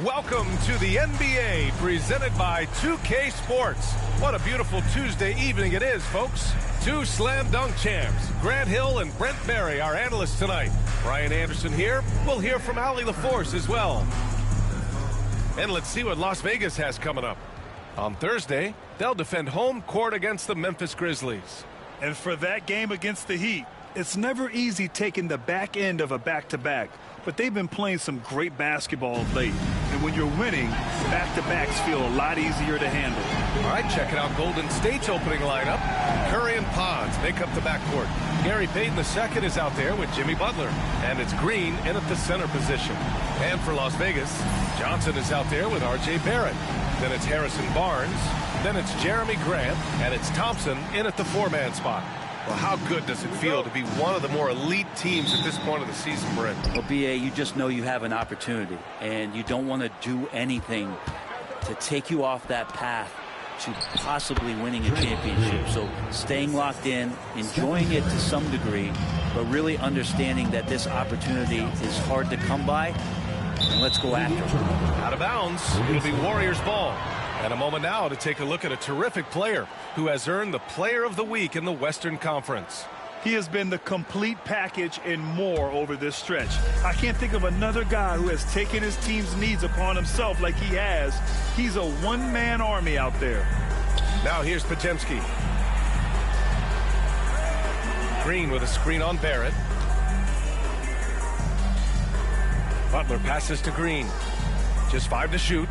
Welcome to the NBA, presented by 2K Sports. What a beautiful Tuesday evening it is, folks. Two slam dunk champs, Grant Hill and Brent Barry, our analysts tonight. Brian Anderson here. We'll hear from Allie LaForce as well. And let's see what Las Vegas has coming up. On Thursday, they'll defend home court against the Memphis Grizzlies. And for that game against the Heat, it's never easy taking the back end of a back-to-back. But they've been playing some great basketball of late. And when you're winning, back-to-backs feel a lot easier to handle. All right, checking out Golden State's opening lineup. Curry and Pons make up the backcourt. Gary Payton II is out there with Jimmy Butler. And it's Green in at the center position. And for Las Vegas, Johnson is out there with R.J. Barrett. Then it's Harrison Barnes. Then it's Jeremy Grant. And it's Thompson in at the four-man spot. Well, how good does it feel to be one of the more elite teams at this point of the season, Brent? Well, B.A., you just know you have an opportunity, and you don't want to do anything to take you off that path to possibly winning a championship. So staying locked in, enjoying it to some degree, but really understanding that this opportunity is hard to come by, and let's go after it. Out of bounds, it'll be Warriors ball. And a moment now to take a look at a terrific player who has earned the Player of the Week in the Western Conference. He has been the complete package and more over this stretch. I can't think of another guy who has taken his team's needs upon himself like he has. He's a one-man army out there. Now here's Podziemski. Green with a screen on Barrett. Butler passes to Green. Just 5 to shoot.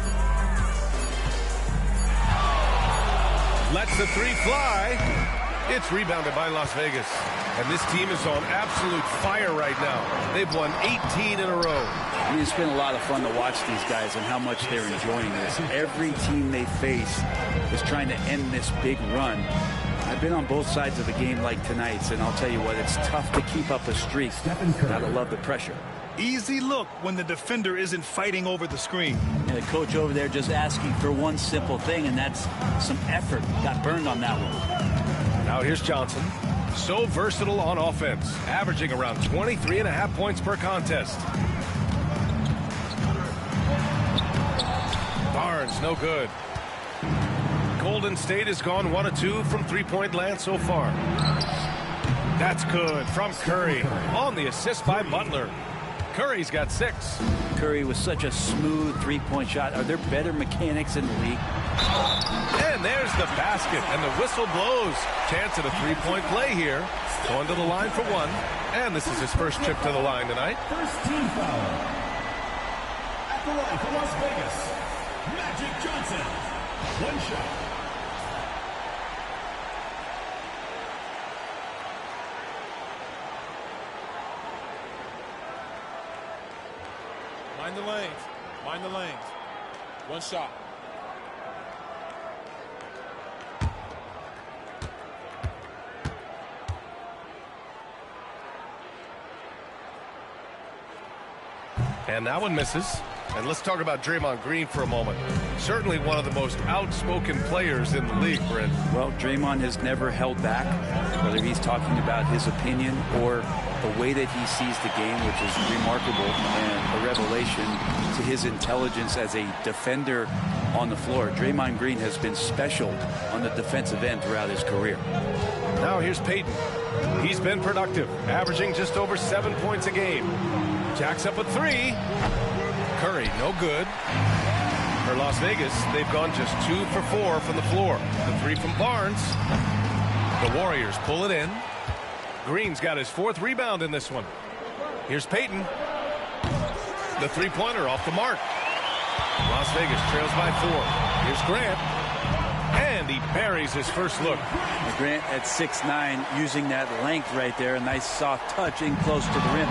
Lets the three fly. It's rebounded by Las Vegas. And this team is on absolute fire right now. They've won 18 in a row. I mean, it's been a lot of fun to watch these guys and how much they're enjoying this. Every team they face is trying to end this big run. I've been on both sides of the game like tonight's, and I'll tell you what, it's tough to keep up a streak. Gotta love the pressure. Easy look when the defender isn't fighting over the screen. And the coach over there just asking for one simple thing, and that's some effort. Got burned on that one. Now here's Johnson. So versatile on offense, averaging around 23.5 points per contest. Barnes, no good. Golden State has gone 1 of 2 from three-point land so far. That's good from Curry on the assist by Butler. Curry's got 6. Curry was such a smooth three-point shot. Are there better mechanics in the league? And there's the basket, and the whistle blows. Chance at a three-point play here. Going to the line for 1. And this is his first trip to the line tonight. First team foul. At the line for Las Vegas, Magic Johnson. 1 shot. Mind the lanes. Mind the lanes. 1 shot. And that one misses. And let's talk about Draymond Green for a moment. Certainly one of the most outspoken players in the league, Brent. Well, Draymond has never held back, whether he's talking about his opinion or the way that he sees the game, which is remarkable and a revelation to his intelligence as a defender on the floor. Draymond Green has been special on the defensive end throughout his career. Now here's Payton. He's been productive, averaging just over 7 points a game. Jacks up a 3. Curry, no good. For Las Vegas, they've gone just 2 for 4 from the floor. The 3 from Barnes. The Warriors pull it in. Green's got his 4th rebound in this one. Here's Payton. The three-pointer off the mark. Las Vegas trails by 4. Here's Grant. And he buries his first look. Grant at 6'9", using that length right there. A nice soft touch in close to the rim.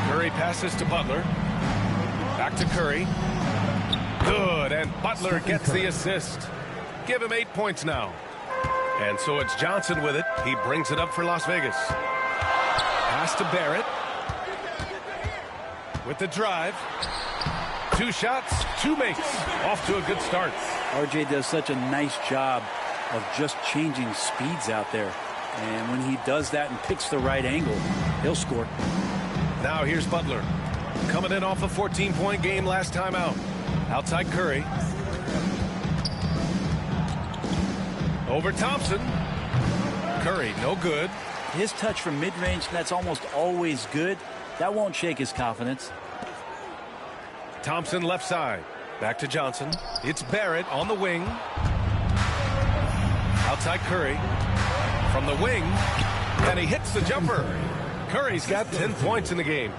Curry passes to Butler. Back to Curry. Good, and Butler gets the assist. Give him 8 points now. And so it's Johnson with it. He brings it up for Las Vegas. Pass to Barrett. With the drive. 2 shots, 2 makes. Off to a good start. RJ does such a nice job of just changing speeds out there. And when he does that and picks the right angle, he'll score. Now here's Butler. coming in off a 14-point game last time out. Outside Curry. Over Thompson. Curry, no good. His touch from mid-range, that's almost always good. That won't shake his confidence. Thompson left side. Back to Johnson. It's Barrett on the wing. Outside Curry. From the wing. And he hits the jumper. Curry's got 10 points in the game.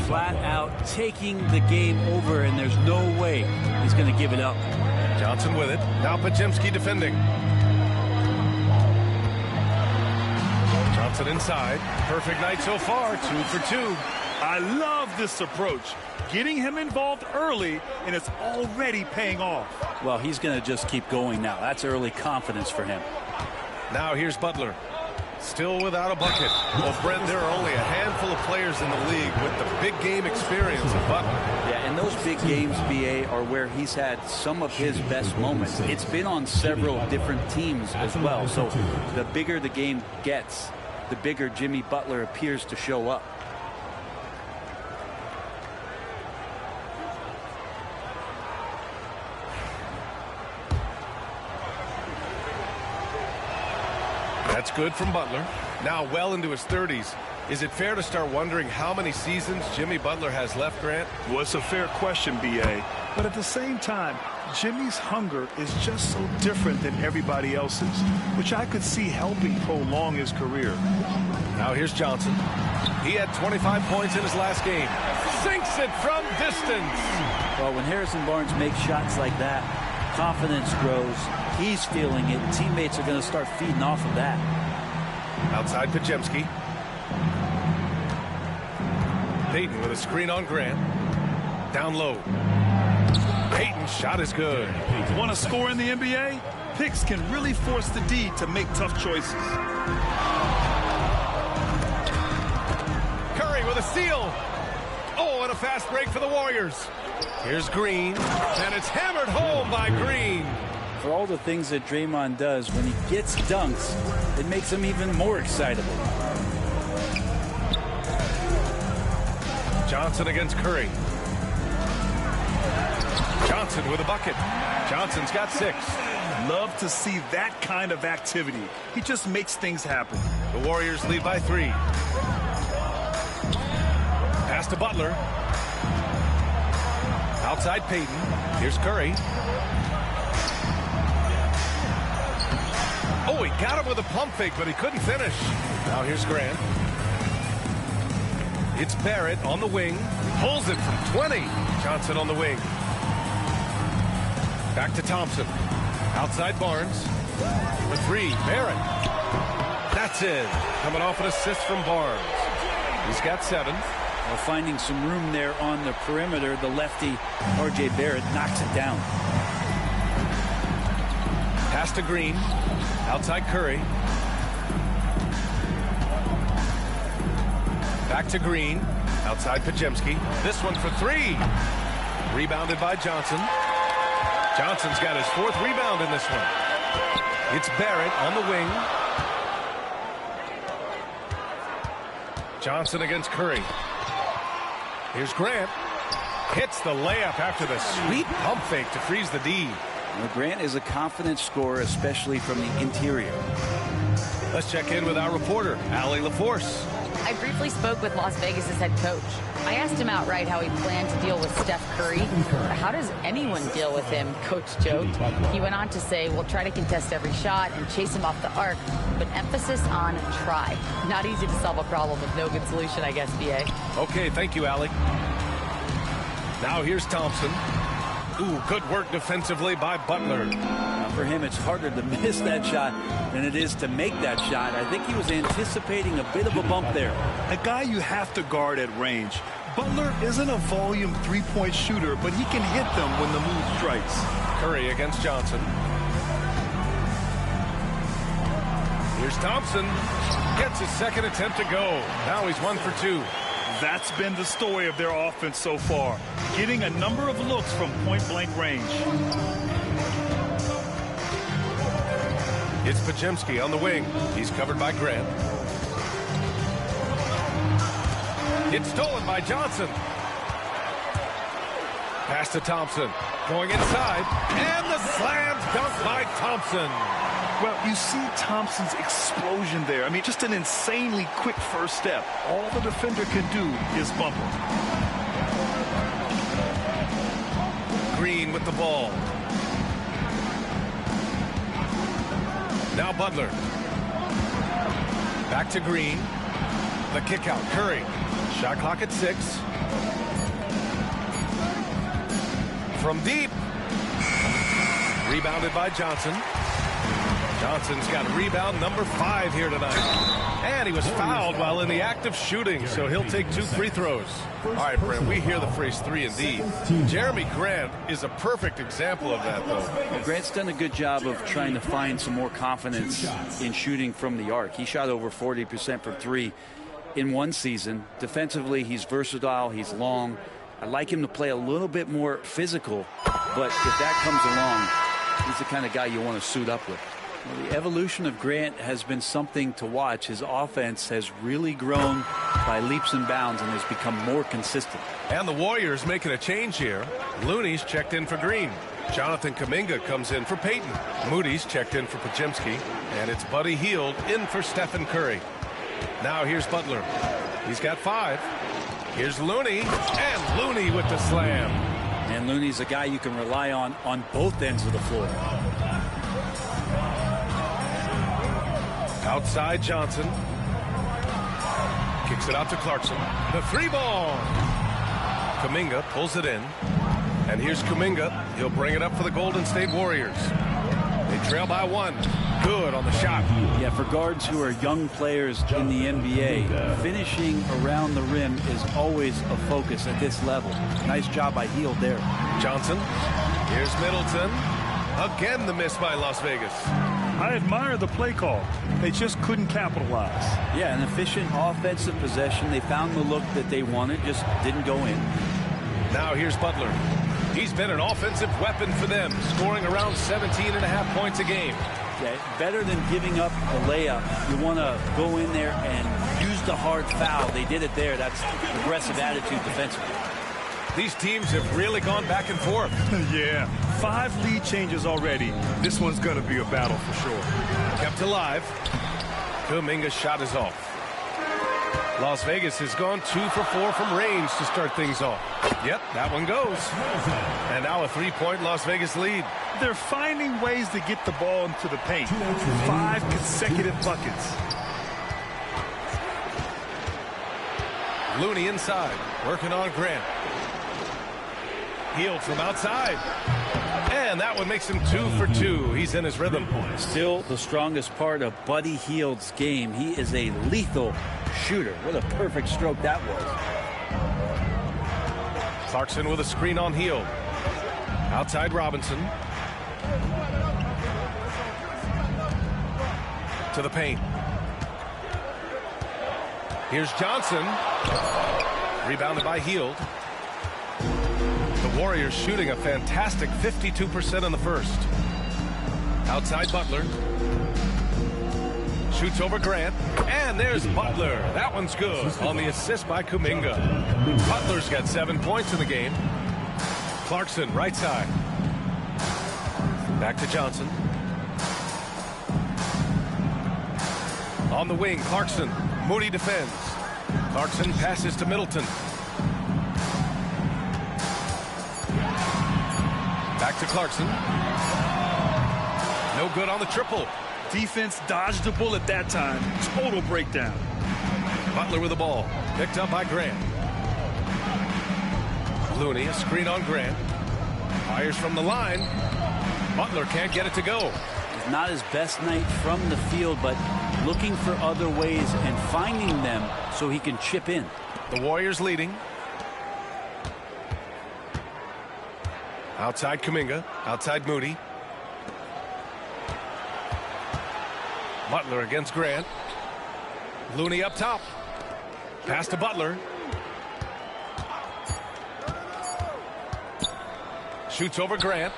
Flat out taking the game over, and there's no way he's going to give it up. Johnson with it. Now Podziemski defending. Johnson inside. Perfect night so far. 2 for 2. I love this approach. Getting him involved early, and it's already paying off. Well, he's going to just keep going now. That's early confidence for him. Now here's Butler. Still without a bucket. Well, Brent, there are only a handful of players in the league with the big game experience of Butler. Yeah, and those big games, BA, are where he's had some of his best moments. It's been on several different teams as well. So the bigger the game gets, the bigger Jimmy Butler appears to show up. That's good from Butler. Now well into his 30s. Is it fair to start wondering how many seasons Jimmy Butler has left, Grant? Well, it's a fair question, B.A. But at the same time, Jimmy's hunger is just so different than everybody else's, which I could see helping prolong his career. Now here's Johnson. He had 25 points in his last game. Sinks it from distance. Well, when Harrison Barnes makes shots like that, confidence grows. He's feeling it. Teammates are going to start feeding off of that. Outside Podziemski. Payton with a screen on Grant. Down low. Payton's shot is good. Want to score in the NBA? Picks can really force the D to make tough choices. Curry with a steal. Oh, and a fast break for the Warriors. Here's Green, and it's hammered home by Green. For all the things that Draymond does, when he gets dunks, it makes him even more excitable. Johnson against Curry. Johnson with a bucket. Johnson's got 6. Love to see that kind of activity. He just makes things happen. The Warriors lead by 3. Pass to Butler. Outside Payton. Here's Curry. Oh, he got him with a pump fake, but he couldn't finish. Now here's Grant. It's Barrett on the wing. Pulls it from 20. Johnson on the wing. Back to Thompson. Outside Barnes. The 3. Barrett. That's it. Coming off an assist from Barnes. He's got 7. Well, finding some room there on the perimeter, the lefty, R.J. Barrett, knocks it down. Pass to Green. Outside Curry. Back to Green. Outside Podziemski. This one for 3. Rebounded by Johnson. Johnson's got his 4th rebound in this one. It's Barrett on the wing. Johnson against Curry. Here's Grant. Hits the layup after the sweet pump fake to freeze the D. Well, Grant is a confident scorer, especially from the interior. Let's check in with our reporter, Allie LaForce. I briefly spoke with Las Vegas' head coach. I asked him outright how he planned to deal with Steph Curry. How does anyone deal with him, Coach joked. He went on to say, we'll try to contest every shot and chase him off the arc, but emphasis on try. Not easy to solve a problem with no good solution, I guess, B.A. Okay, thank you, Allie. Now here's Thompson. Ooh, good work defensively by Butler. Now for him, it's harder to miss that shot than it is to make that shot. I think he was anticipating a bit of a bump there. A guy you have to guard at range. Butler isn't a volume three-point shooter, but he can hit them when the move strikes. Curry against Johnson. Here's Thompson. Gets his 2nd attempt to go. Now he's 1 for 2. That's been the story of their offense so far, getting a number of looks from point-blank range. It's Podziemski on the wing. He's covered by Grant. It's stolen by Johnson. Pass to Thompson. Going inside. And the slam dunk by Thompson. Well, you see Thompson's explosion there. I mean, just an insanely quick first step. All the defender can do is bump him. Green with the ball. Now Butler. Back to Green. The kick out. Curry. Shot clock at 6. From deep. Rebounded by Johnson. Johnson's got rebound number 5 here tonight. And he was fouled while in the act of shooting, so he'll take 2 free throws. All right, Brent, we hear the phrase 3 and D. Jeremy Grant is a perfect example of that, though. Grant's done a good job of trying to find some more confidence in shooting from the arc. He shot over 40% from 3 in one season. Defensively, he's versatile, he's long. I like him to play a little bit more physical, but if that comes along, he's the kind of guy you want to suit up with. Well, the evolution of Grant has been something to watch. His offense has really grown by leaps and bounds and has become more consistent. And the Warriors making a change here. Looney's checked in for Green. Jonathan Kuminga comes in for Payton. Moody's checked in for Podziemski. And it's Buddy Hield in for Stephen Curry. Now here's Butler. He's got 5. Here's Looney. And Looney with the slam. And Looney's a guy you can rely on both ends of the floor. Outside Johnson. Kicks it out to Clarkson. The 3-ball. Kuminga pulls it in. And here's Kuminga. He'll bring it up for the Golden State Warriors. They trail by 1. Good on the shot. Yeah, for guards who are young players in the NBA, finishing around the rim is always a focus at this level. Nice job by Hield there. Johnson. Here's Middleton. Again the miss by Las Vegas. I admire the play call. They just couldn't capitalize. Yeah, an efficient offensive possession. They found the look that they wanted, just didn't go in. Now here's Butler. He's been an offensive weapon for them, scoring around 17.5 points a game. Yeah, better than giving up a layup. You want to go in there and use the hard foul. They did it there. That's aggressive attitude defensively. These teams have really gone back and forth. Yeah, 5 lead changes already. This one's going to be a battle for sure. Kept alive. Kuminga's shot is off. Las Vegas has gone 2 for 4 from range to start things off. Yep, that one goes. And now a 3-point Las Vegas lead. They're finding ways to get the ball into the paint. 5 consecutive buckets. Looney inside, working on Grant. Hield from outside. And that one makes him 2 for 2. He's in his rhythm. Still the strongest part of Buddy Hield's game. He is a lethal shooter. What a perfect stroke that was. Clarkson with a screen on Hield. Outside Robinson. To the paint. Here's Johnson. Rebounded by Hield. The Warriors shooting a fantastic 52% in the first. Outside Butler. Shoots over Grant. And there's Butler. That one's good on the assist by Kuminga. Butler's got 7 points in the game. Clarkson right side. Back to Johnson. On the wing, Clarkson. Moody defends. Clarkson passes to Middleton. Back to Clarkson. No good on the triple. Defense dodged the bullet that time. Total breakdown. Butler with the ball. Picked up by Grant. Looney, a screen on Grant. Fires from the line. Butler can't get it to go. It's not his best night from the field, but looking for other ways and finding them so he can chip in. The Warriors leading. Outside Kuminga. Outside Moody. Butler against Grant. Looney up top. Pass to Butler. Shoots over Grant.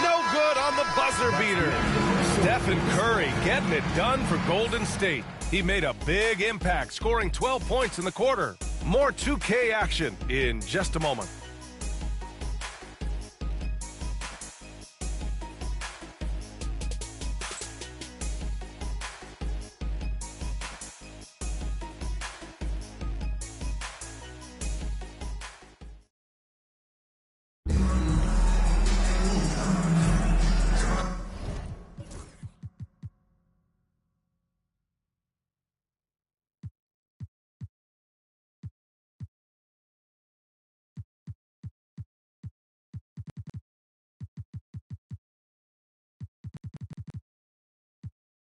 No good on the buzzer beater. Stephen Curry getting it done for Golden State. He made a big impact, scoring 12 points in the quarter. More 2K action in just a moment.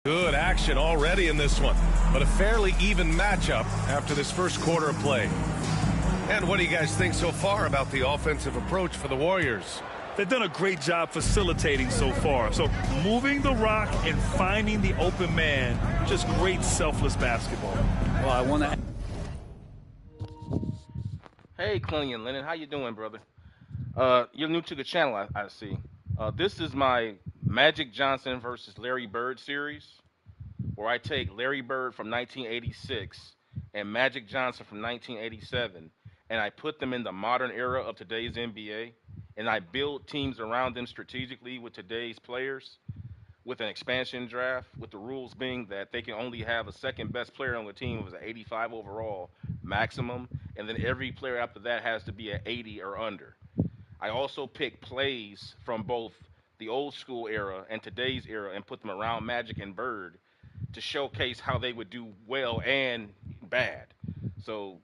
Good action already in this one, but a fairly even matchup after this first quarter of play. And what do you guys think so far about the offensive approach for the Warriors? They've done a great job facilitating so far. So moving the rock and finding the open man, just great selfless basketball. Well, I want to. Hey, Clingy and Lennon, how you doing, brother? You're new to the channel, I see. This is my Magic Johnson versus Larry Bird series, where I take Larry Bird from 1986 and Magic Johnson from 1987, and I put them in the modern era of today's NBA, and I build teams around them strategically with today's players, with an expansion draft, with the rules being that they can only have a second best player on the team who was an 85 overall maximum, and then every player after that has to be at 80 or under. I also pick plays from both the old school era and today's era and put them around Magic and Bird to showcase how they would do well and bad. So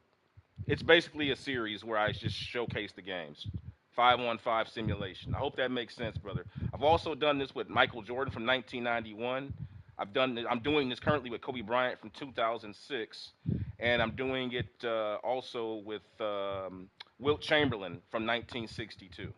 it's basically a series where I just showcase the games. 5-on-5 simulation. I hope that makes sense, brother. I've also done this with Michael Jordan from 1991. I'm doing this currently with Kobe Bryant from 2006, and I'm doing it also with Wilt Chamberlain from 1962.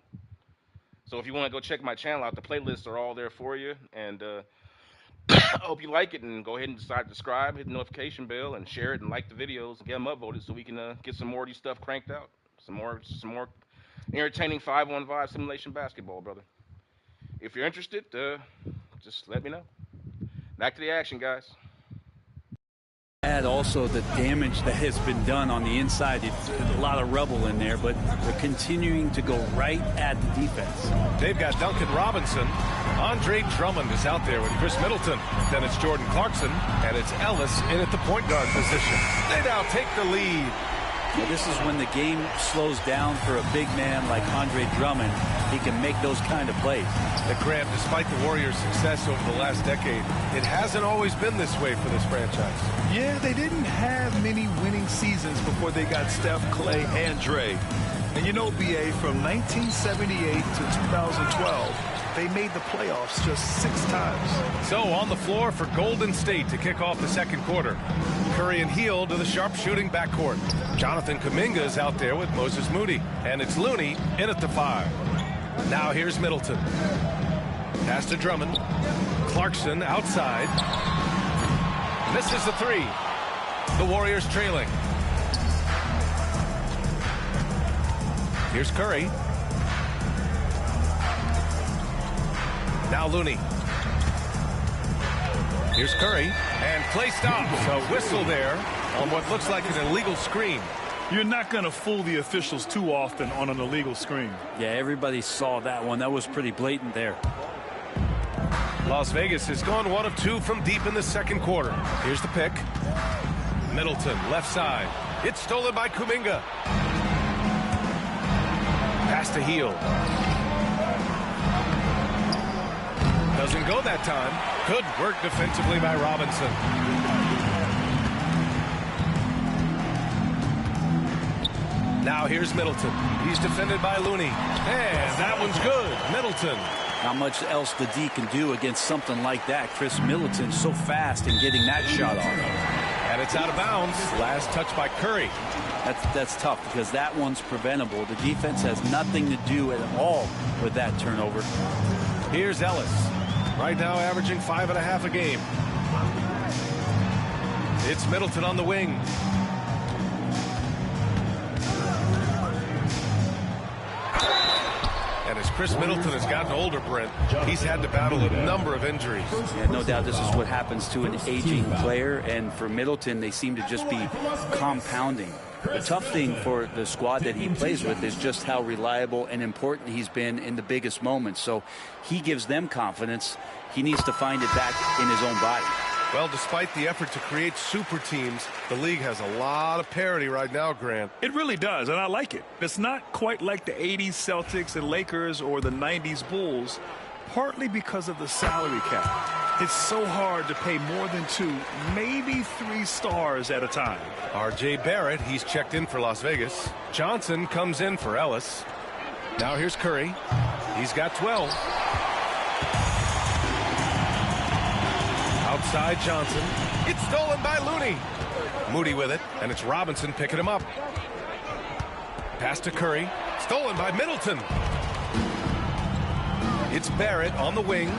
So if you want to go check my channel out, the playlists are all there for you, and I hope you like it, and go ahead and decide to subscribe, hit the notification bell, and share it and like the videos and get them upvoted so we can get some more of these stuff cranked out. Some more entertaining 5-on-5 simulation basketball, brother. If you're interested, just let me know. Back to the action, guys. Add also the damage that has been done on the inside. It's a lot of rubble in there, but they're continuing to go right at the defense. They've got Duncan Robinson. Andre Drummond is out there with Chris Middleton. Then it's Jordan Clarkson, and it's Ellis in at the point guard position. They now take the lead. Well, this is when the game slows down for a big man like Andre Drummond. He can make those kind of plays. Grant, despite the Warriors' success over the last decade, it hasn't always been this way for this franchise. Yeah, they didn't have many winning seasons before they got Steph, Clay, and Dre. And you know, BA, from 1978 to 2012, they made the playoffs just 6 times. So on the floor for Golden State to kick off the second quarter. Curry and Hield to the sharpshooting backcourt. Jonathan Kuminga is out there with Moses Moody. And it's Looney in at the 5. Now here's Middleton. Pass to Drummond. Clarkson outside. Misses the 3. The Warriors trailing. Here's Curry. Now Looney. Here's Curry. And play stops. A whistle there on what looks like an illegal screen. You're not going to fool the officials too often on an illegal screen. Yeah, everybody saw that one. That was pretty blatant there. Las Vegas has gone 1 of 2 from deep in the second quarter. Here's the pick. Middleton, left side. It's stolen by Kuminga. Pass to Hield. Doesn't go that time. Good work defensively by Robinson. Now here's Middleton. He's defended by Looney. And that one's good. Middleton. Not much else the D can do against something like that. Chris Middleton so fast in getting that shot off. And it's out of bounds. Last touch by Curry. That's tough because that one's preventable. The defense has nothing to do at all with that turnover. Here's Ellis. Right now averaging 5.5 a game. It's Middleton on the wing. And as Chris Middleton has gotten older, Brent, he's had to battle a number of injuries. Yeah, no doubt this is what happens to an aging player, and for Middleton, they seem to just be compounding. The tough thing for the squad that he plays with is just how reliable and important he's been in the biggest moments. So he gives them confidence. He needs to find it back in his own body. Well, despite the effort to create super teams, the league has a lot of parity right now, Grant. It really does, and I like it. It's not quite like the 80s Celtics and Lakers or the 90s Bulls, partly because of the salary cap. It's so hard to pay more than 2, maybe 3 stars at a time. R.J. Barrett, he's checked in for Las Vegas. Johnson comes in for Ellis. Now here's Curry. He's got 12. Outside Johnson. It's stolen by Looney. Moody with it, and it's Robinson picking him up. Pass to Curry. Stolen by Middleton. It's Barrett on the wing.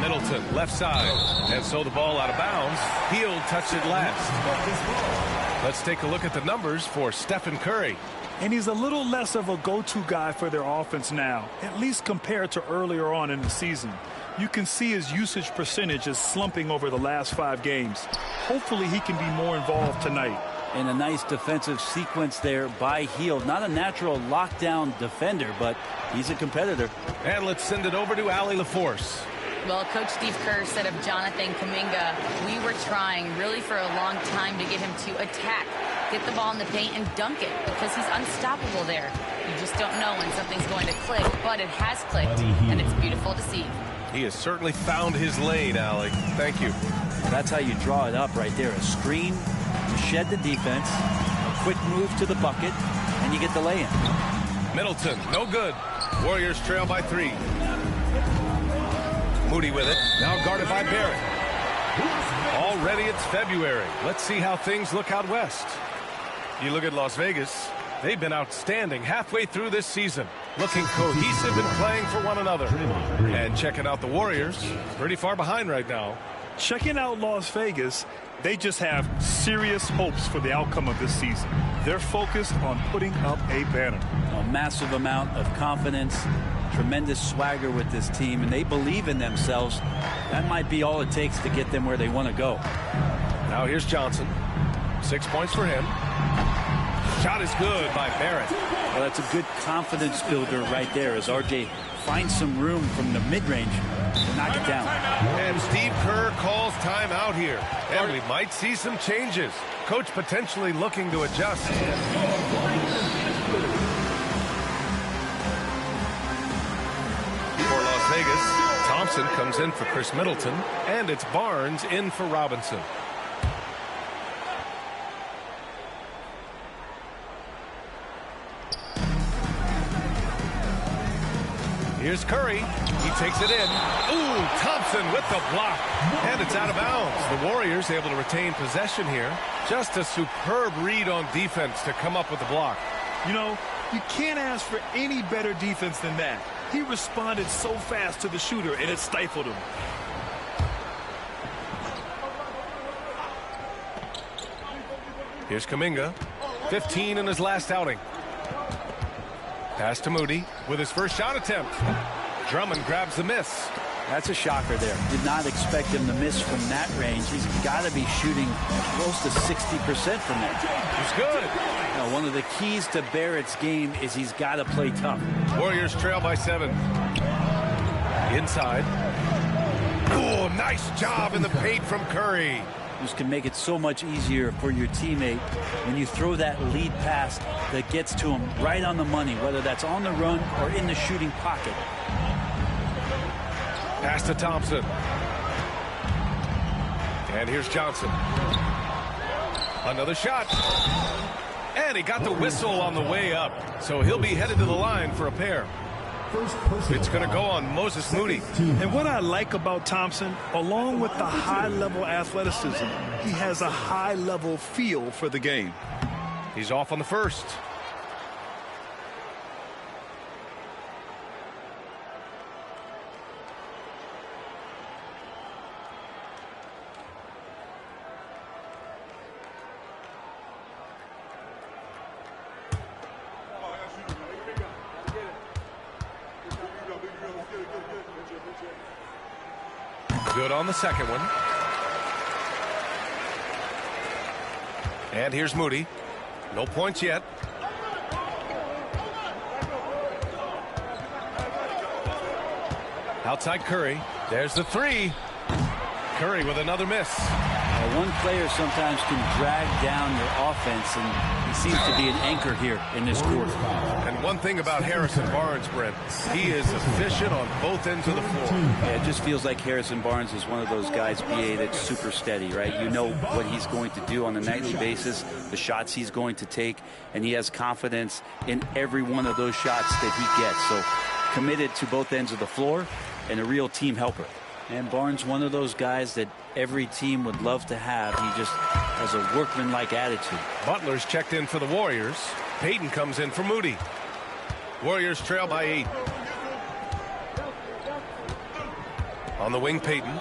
Middleton, left side. And so the ball out of bounds. He'll touch it last. Let's take a look at the numbers for Stephen Curry. And he's a little less of a go-to guy for their offense now, at least compared to earlier on in the season. You can see his usage percentage is slumping over the last 5 games. Hopefully he can be more involved tonight. And a nice defensive sequence there by Hield. Not a natural lockdown defender, but he's a competitor. And let's send it over to Allie LaForce. Well, Coach Steve Kerr said of Jonathan Kuminga, we were trying really for a long time to get him to attack, get the ball in the paint and dunk it because he's unstoppable there. You just don't know when something's going to click, but it has clicked, and it's beautiful to see. He has certainly found his lane, Allie. Thank you. That's how you draw it up right there. A screen, you shed the defense, a quick move to the bucket, and you get the lay-in. Middleton, no good. Warriors trail by 3. Moody with it. Now guarded by Barrett. Already it's February. Let's see how things look out west. You look at Las Vegas. They've been outstanding halfway through this season. Looking cohesive and playing for one another. And checking out the Warriors. Pretty far behind right now. Checking out Las Vegas, they just have serious hopes for the outcome of this season. They're focused on putting up a banner. A massive amount of confidence, tremendous swagger with this team, and they believe in themselves. That might be all it takes to get them where they want to go. Now here's Johnson. 6 points for him. Shot is good by Barrett. Well, that's a good confidence builder right there as RJ finds some room from the mid-range to knock it down. And Steve Kerr calls timeout here. And we might see some changes. Coach potentially looking to adjust. For Las Vegas, Thompson comes in for Chris Middleton. And it's Barnes in for Robinson. Here's Curry. He takes it in. Ooh, Thompson with the block. And it's out of bounds. The Warriors able to retain possession here. Just a superb read on defense to come up with the block. You know, you can't ask for any better defense than that. He responded so fast to the shooter, and it stifled him. Here's Kuminga. 15 in his last outing. Pass to Moody with his first shot attempt. Drummond grabs the miss. That's a shocker there. Did not expect him to miss from that range. He's got to be shooting close to 60% from that. He's good. Now, one of the keys to Barrett's game is he's got to play tough. Warriors trail by 7. Inside. Oh, nice job in the paint from Curry. This can make it so much easier for your teammate when you throw that lead pass that gets to him right on the money, whether that's on the run or in the shooting pocket. Pass to Thompson. And here's Johnson. Another shot. And he got the whistle on the way up. So he'll be headed to the line for a pair. It's going to go on Moses Moody. And what I like about Thompson, along with the high-level athleticism, he has a high-level feel for the game. He's off on the first. Good on the second one. And here's Moody. No points yet. Outside Curry. There's the 3. Curry with another miss. One player sometimes can drag down your offense, and he seems to be an anchor here in this quarter. And one thing about Harrison Barnes, Brent, he is efficient on both ends of the floor. Yeah, it just feels like Harrison Barnes is one of those guys, BA, that's super steady, right? You know what he's going to do on a nightly basis, the shots he's going to take, and he has confidence in every one of those shots that he gets. So committed to both ends of the floor and a real team helper. And Barnes, one of those guys that every team would love to have. He just has a workmanlike attitude. Butler's checked in for the Warriors. Payton comes in for Moody. Warriors trail by 8. On the wing, Payton.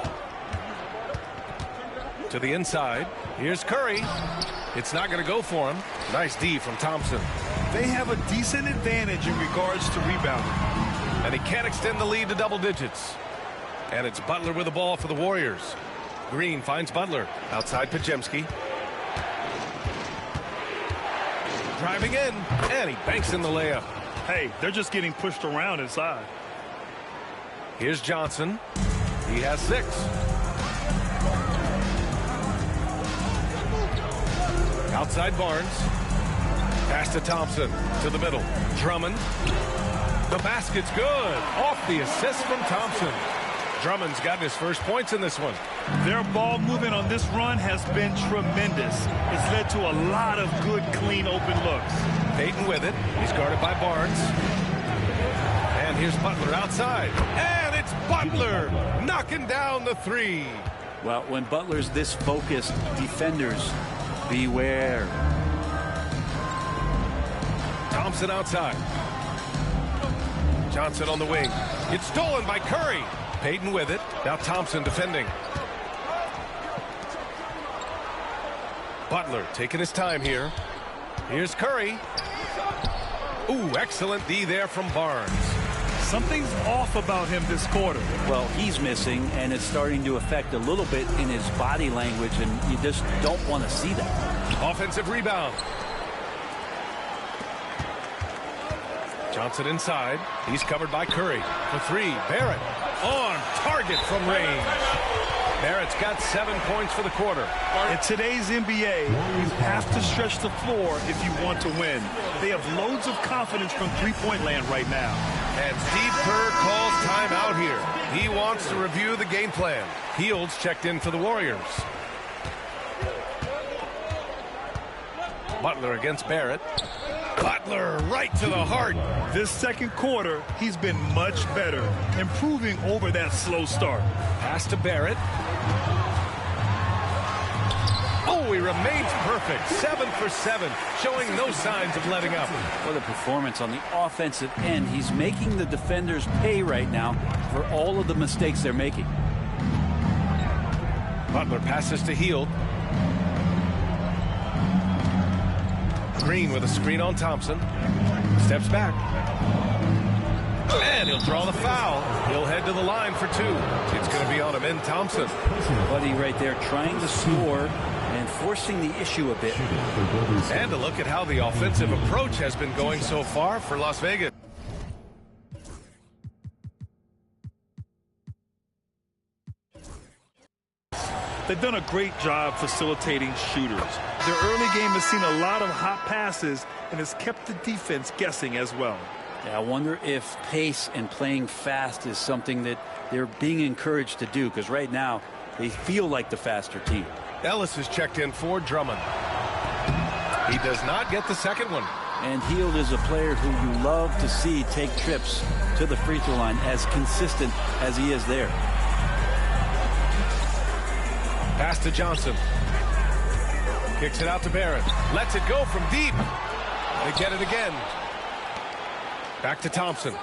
To the inside. Here's Curry. It's not going to go for him. Nice D from Thompson. They have a decent advantage in regards to rebounding. And he can't extend the lead to double digits. And it's Butler with the ball for the Warriors. Green finds Butler. Outside Pajemski. Driving in. And he banks in the layup. Hey, they're just getting pushed around inside. Here's Johnson. He has 6. Outside Barnes. Pass to Thompson. To the middle. Drummond. The basket's good. Off the assist from Thompson. Drummond's gotten his first points in this one. Their ball movement on this run has been tremendous. It's led to a lot of good, clean, open looks. Payton with it. He's guarded by Barnes. And here's Butler outside. And it's Butler knocking down the 3. Well, when Butler's this focused, defenders beware. Thompson outside. Johnson on the wing. It's stolen by Curry. Payton with it. Now Thompson defending. Butler taking his time here. Here's Curry. Ooh, excellent D there from Barnes. Something's off about him this quarter. Well, he's missing, and it's starting to affect a little bit in his body language, and you just don't want to see that. Offensive rebound. Johnson inside. He's covered by Curry. For 3, Barrett. On target from range. Barrett's got 7 points for the quarter. In today's NBA, you have to stretch the floor if you want to win. They have loads of confidence from three-point land right now. And Steve Kerr calls timeout here. He wants to review the game plan. Fields checked in for the Warriors. Butler against Barrett. Butler right to the heart. This second quarter, he's been much better, improving over that slow start. Pass to Barrett. Oh, he remains perfect. 7 for 7, showing no signs of letting up. What a performance on the offensive end. He's making the defenders pay right now for all of the mistakes they're making. Butler passes to Hield. Green with a screen on Thompson. Steps back. And he'll draw the foul. He'll head to the line for 2. It's going to be on him in Thompson. Buddy right there trying to score and forcing the issue a bit. And to look at how the offensive approach has been going so far for Las Vegas. They've done a great job facilitating shooters. Their early game has seen a lot of hot passes and has kept the defense guessing as well. Yeah, I wonder if pace and playing fast is something that they're being encouraged to do, because right now they feel like the faster team. Ellis is checked in for Drummond. He does not get the second one. And Hield is a player who you love to see take trips to the free throw line, as consistent as he is there. Pass to Johnson. Kicks it out to Barrett. Lets it go from deep. They get it again. Back to Thompson.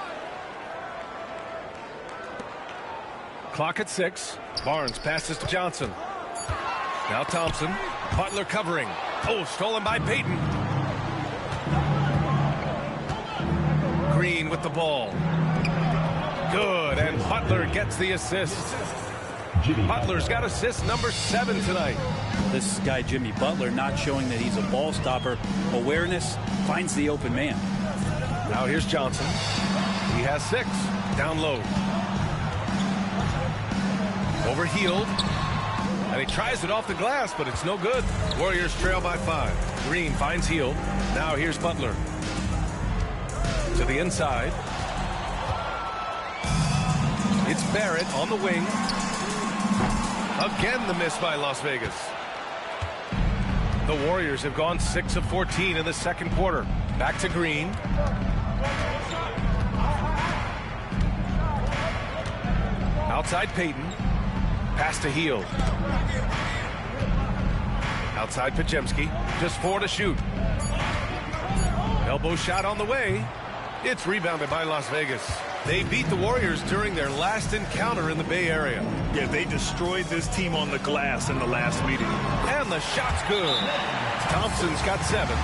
Clock at 6. Barnes passes to Johnson. Now Thompson. Butler covering. Oh, stolen by Payton. Green with the ball. Good, and Butler gets the assist. Butler's got assist number 7 tonight. This guy, Jimmy Butler, not showing that he's a ball stopper. Awareness, finds the open man. Now here's Johnson. He has 6. Down low. Over Hield. And he tries it off the glass, but it's no good. Warriors trail by 5. Green finds Hield. Now here's Butler. To the inside. It's Barrett on the wing. Again, the miss by Las Vegas. The Warriors have gone 6 of 14 in the second quarter. Back to Green. Outside Payton. Pass to Heel. Outside Pajemski. Just 4 to shoot. Elbow shot on the way. It's rebounded by Las Vegas. They beat the Warriors during their last encounter in the Bay Area. Yeah, they destroyed this team on the glass in the last meeting. And the shot's good. Thompson's got 7.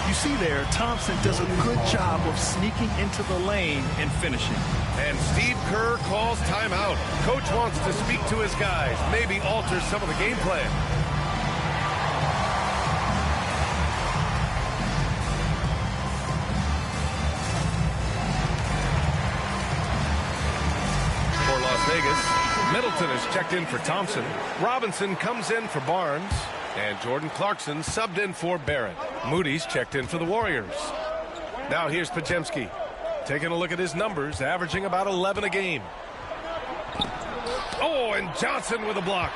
You see there, Thompson does a good job of sneaking into the lane and finishing. And Steve Kerr calls timeout. Coach wants to speak to his guys, maybe alter some of the game plan. For Las Vegas, Middleton is checked in for Thompson. Robinson comes in for Barnes. And Jordan Clarkson subbed in for Barrett. Moody's checked in for the Warriors. Now here's Pajemski. Taking a look at his numbers, averaging about 11 a game. Oh, and Johnson with a block.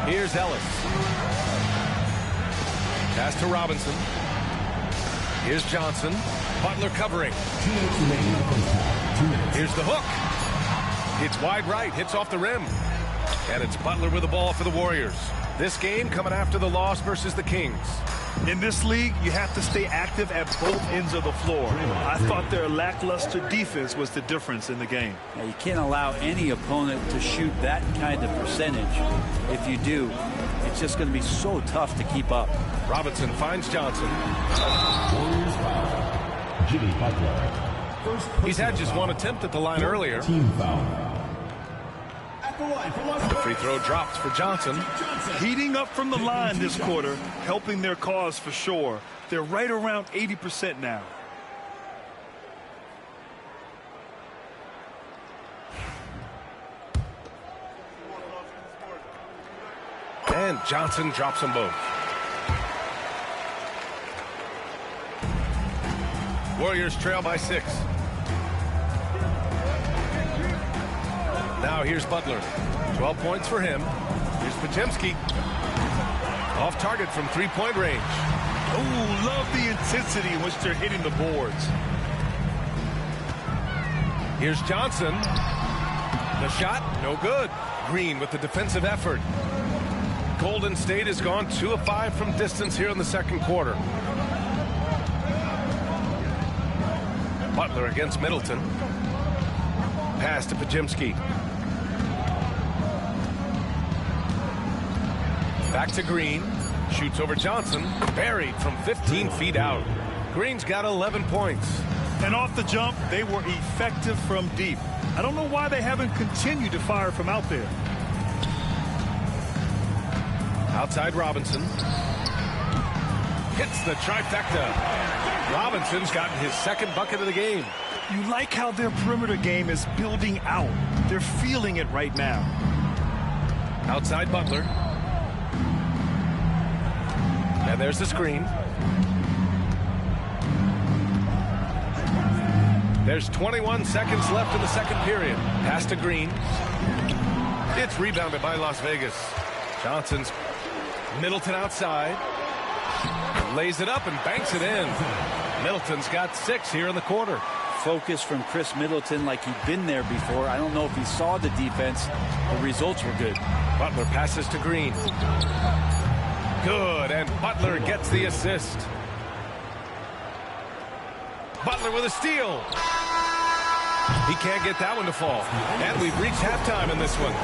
Here's Ellis. Pass to Robinson. Here's Johnson. Butler covering. Here's the hook. It's wide right, hits off the rim. And it's Butler with the ball for the Warriors. This game coming after the loss versus the Kings. In this league, you have to stay active at both ends of the floor. I thought their lackluster defense was the difference in the game. Now, you can't allow any opponent to shoot that kind of percentage. If you do, it's just going to be so tough to keep up. Robinson finds Johnson. Jimmy Butler. He's had just one attempt at the line earlier. Team foul. At the line for Las Vegas. Free throw drops for Johnson. Heating up from the line this quarter, helping their cause for sure. They're right around 80% now. And Johnson drops them both. Warriors trail by 6. Now here's Butler. 12 points for him. Here's Pajemski. Off target from three-point range. Oh, love the intensity in which they're hitting the boards. Here's Johnson. The shot, no good. Green with the defensive effort. Golden State has gone 2 of 5 from distance here in the second quarter. Butler against Middleton. Pass to Pajemski. Back to Green. Shoots over Johnson. Buried from 15 feet out. Green's got 11 points. And off the jump, they were effective from deep. I don't know why they haven't continued to fire from out there. Outside Robinson. Hits the trifecta. Robinson's gotten his second bucket of the game. You like how their perimeter game is building out. They're feeling it right now. Outside Butler. And there's the screen. There's 21 seconds left in the second period. Pass to Green. It's rebounded by Las Vegas. Johnson's Middleton outside. Lays it up and banks it in. Middleton's got 6 here in the quarter. Focus from Chris Middleton like he'd been there before. I don't know if he saw the defense. The results were good. Butler passes to Green. Good, and Butler gets the assist. Butler with a steal. He can't get that one to fall. And we've reached halftime in this one.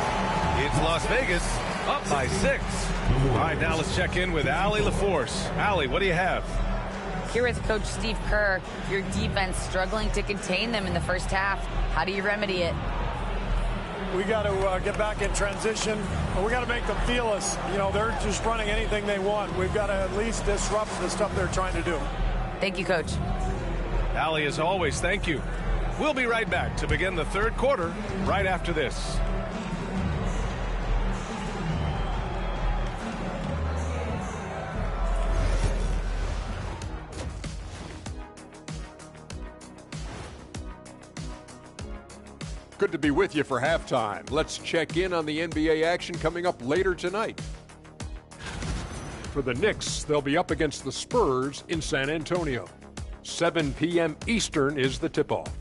It's Las Vegas up by 6. All right, now let's check in with Allie LaForce. Allie, what do you have? Here with Coach Steve Kerr, your defense struggling to contain them in the first half. How do you remedy it? We got to get back in transition. We got to make them feel us. You know, they're just running anything they want. We've got to at least disrupt the stuff they're trying to do. Thank you, Coach. Allie, as always, thank you. We'll be right back to begin the third quarter right after this. Good to be with you for halftime. Let's check in on the NBA action coming up later tonight. For the Knicks, they'll be up against the Spurs in San Antonio. 7 p.m. Eastern is the tip-off.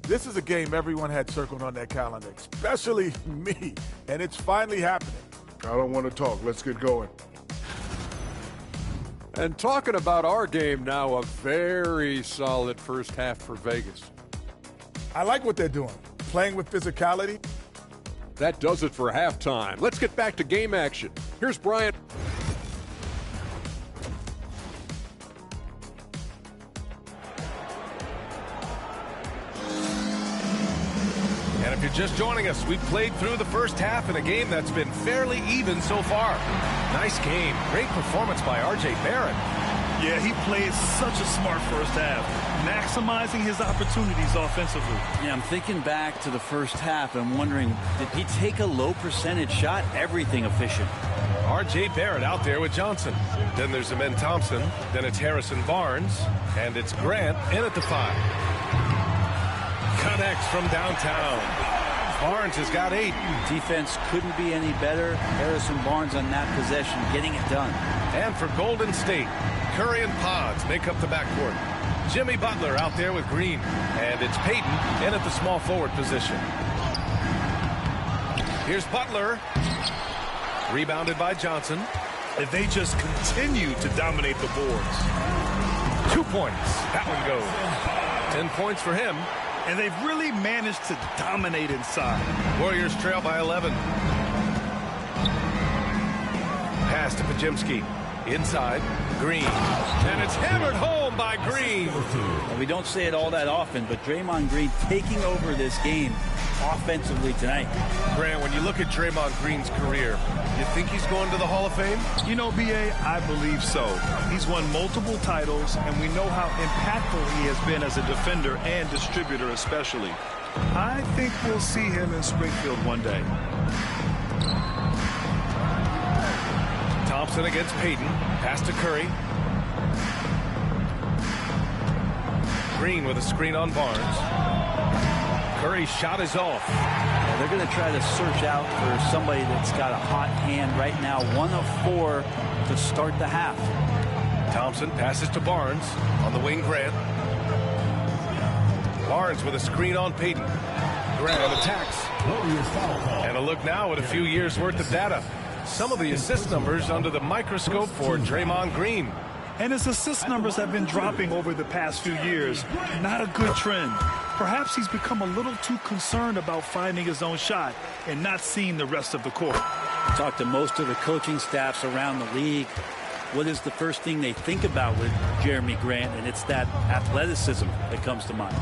This is a game everyone had circled on their calendar, especially me, and it's finally happening. I don't want to talk. Let's get going. And talking about our game now, a very solid first half for Vegas. I like what they're doing, playing with physicality. That does it for halftime. Let's get back to game action. Here's Brian. And if you're just joining us, we've played through the first half in a game that's been fairly even so far. Nice game. Great performance by R.J. Barrett. Yeah, he played such a smart first half, maximizing his opportunities offensively. Yeah, I'm thinking back to the first half and wondering, did he take a low percentage shot? Everything efficient. R.J. Barrett out there with Johnson. Then there's Amen Thompson. Then it's Harrison Barnes. And it's Grant in at the 5. Connects from downtown. Barnes has got 8. Defense couldn't be any better. Harrison Barnes on that possession, getting it done. And for Golden State, Curry and Pods make up the backcourt. Jimmy Butler out there with Green. And it's Payton in at the small forward position. Here's Butler. Rebounded by Johnson. If they just continue to dominate the boards. 2 points. That one goes. 10 points for him. And they've really managed to dominate inside. Warriors trail by 11. Pass to Pajemski. Inside. Green. And it's hammered home by Green. Well, we don't say it all that often, but Draymond Green taking over this game offensively tonight. Grant, when you look at Draymond Green's career, you think he's going to the Hall of Fame? You know, B.A., I believe so. He's won multiple titles, and we know how impactful he has been as a defender and distributor especially. I think we'll see him in Springfield one day. Thompson against Payton. Pass to Curry. Green with a screen on Barnes. Curry's shot is off. Yeah, they're going to try to search out for somebody that's got a hot hand right now. 1 of 4 to start the half. Thompson passes to Barnes on the wing. Grant. Barnes with a screen on Payton. Grant attacks. And a look now at a few years worth of data. Some of the assist numbers under the microscope for Draymond Green. And his assist numbers have been dropping over the past few years. Not a good trend. Perhaps he's become a little too concerned about finding his own shot and not seeing the rest of the court. Talk to most of the coaching staffs around the league. What is the first thing they think about with Jeremy Grant? And it's that athleticism that comes to mind.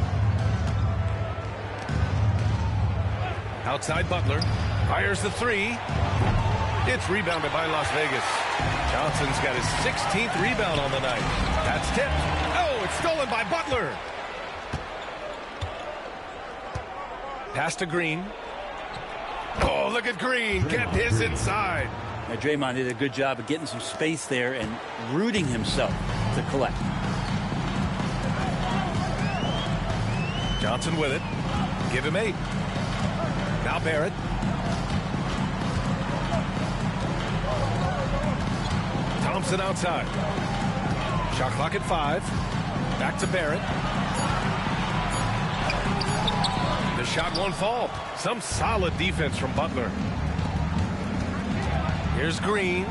Outside Butler. Fires the 3. It's rebounded by Las Vegas. Johnson's got his 16th rebound on the night. That's tipped. Oh, it's stolen by Butler. Pass to Green. Oh, look at Green. Get his inside. Now, Draymond did a good job of getting some space there and rooting himself to collect. Johnson with it. Give him 8. Now Barrett. Thompson outside. Shot clock at 5. Back to Barrett. The shot won't fall. Some solid defense from Butler. Here's Green.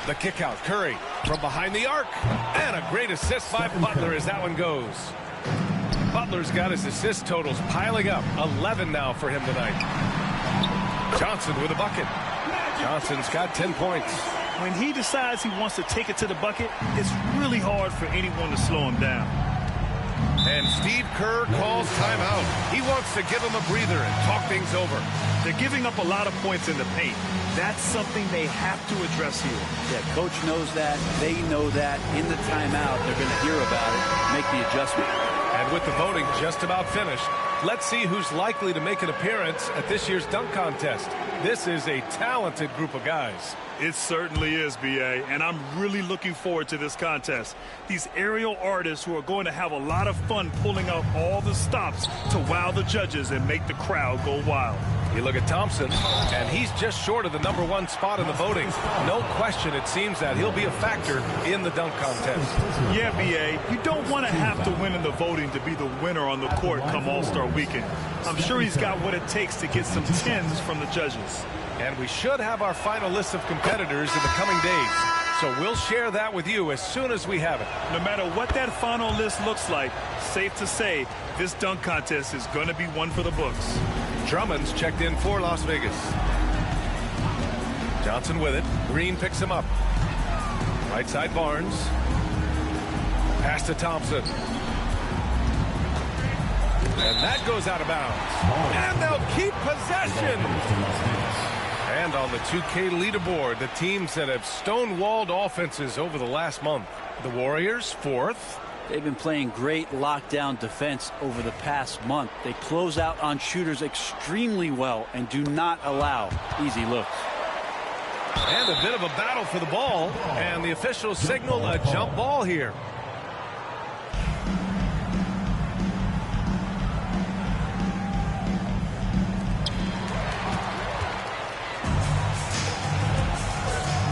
The kick out. Curry from behind the arc. And a great assist by Butler as that one goes. Butler's got his assist totals piling up. 11 now for him tonight. Johnson with a bucket. Johnson's got 10 points. When he decides he wants to take it to the bucket, it's really hard for anyone to slow him down. And Steve Kerr calls timeout. He wants to give him a breather and talk things over. They're giving up a lot of points in the paint. That's something they have to address here. Yeah, coach knows that. They know that. In the timeout, they're going to hear about it, make the adjustment. And with the voting just about finished, let's see who's likely to make an appearance at this year's dunk contest. This is a talented group of guys. It certainly is, B.A., and I'm really looking forward to this contest. These aerial artists who are going to have a lot of fun pulling out all the stops to wow the judges and make the crowd go wild. You look at Thompson, and he's just short of the #1 spot in the voting. No question, it seems that he'll be a factor in the dunk contest. Yeah, B.A., you don't want to have to win in the voting to be the winner on the court come All-Star Weekend. I'm sure he's got what it takes to get some 10s from the judges. And we should have our final list of competitors in the coming days. So we'll share that with you as soon as we have it. No matter what that final list looks like, safe to say this dunk contest is going to be one for the books. Drummond's checked in for Las Vegas. Johnson with it. Green picks him up. Right side Barnes. Pass to Thompson. And that goes out of bounds. And they'll keep possession. And on the 2K leaderboard, the teams that have stonewalled offenses over the last month. The Warriors, 4th. They've been playing great lockdown defense over the past month. They close out on shooters extremely well and do not allow easy looks. And a bit of a battle for the ball. And the officials signal a jump ball here.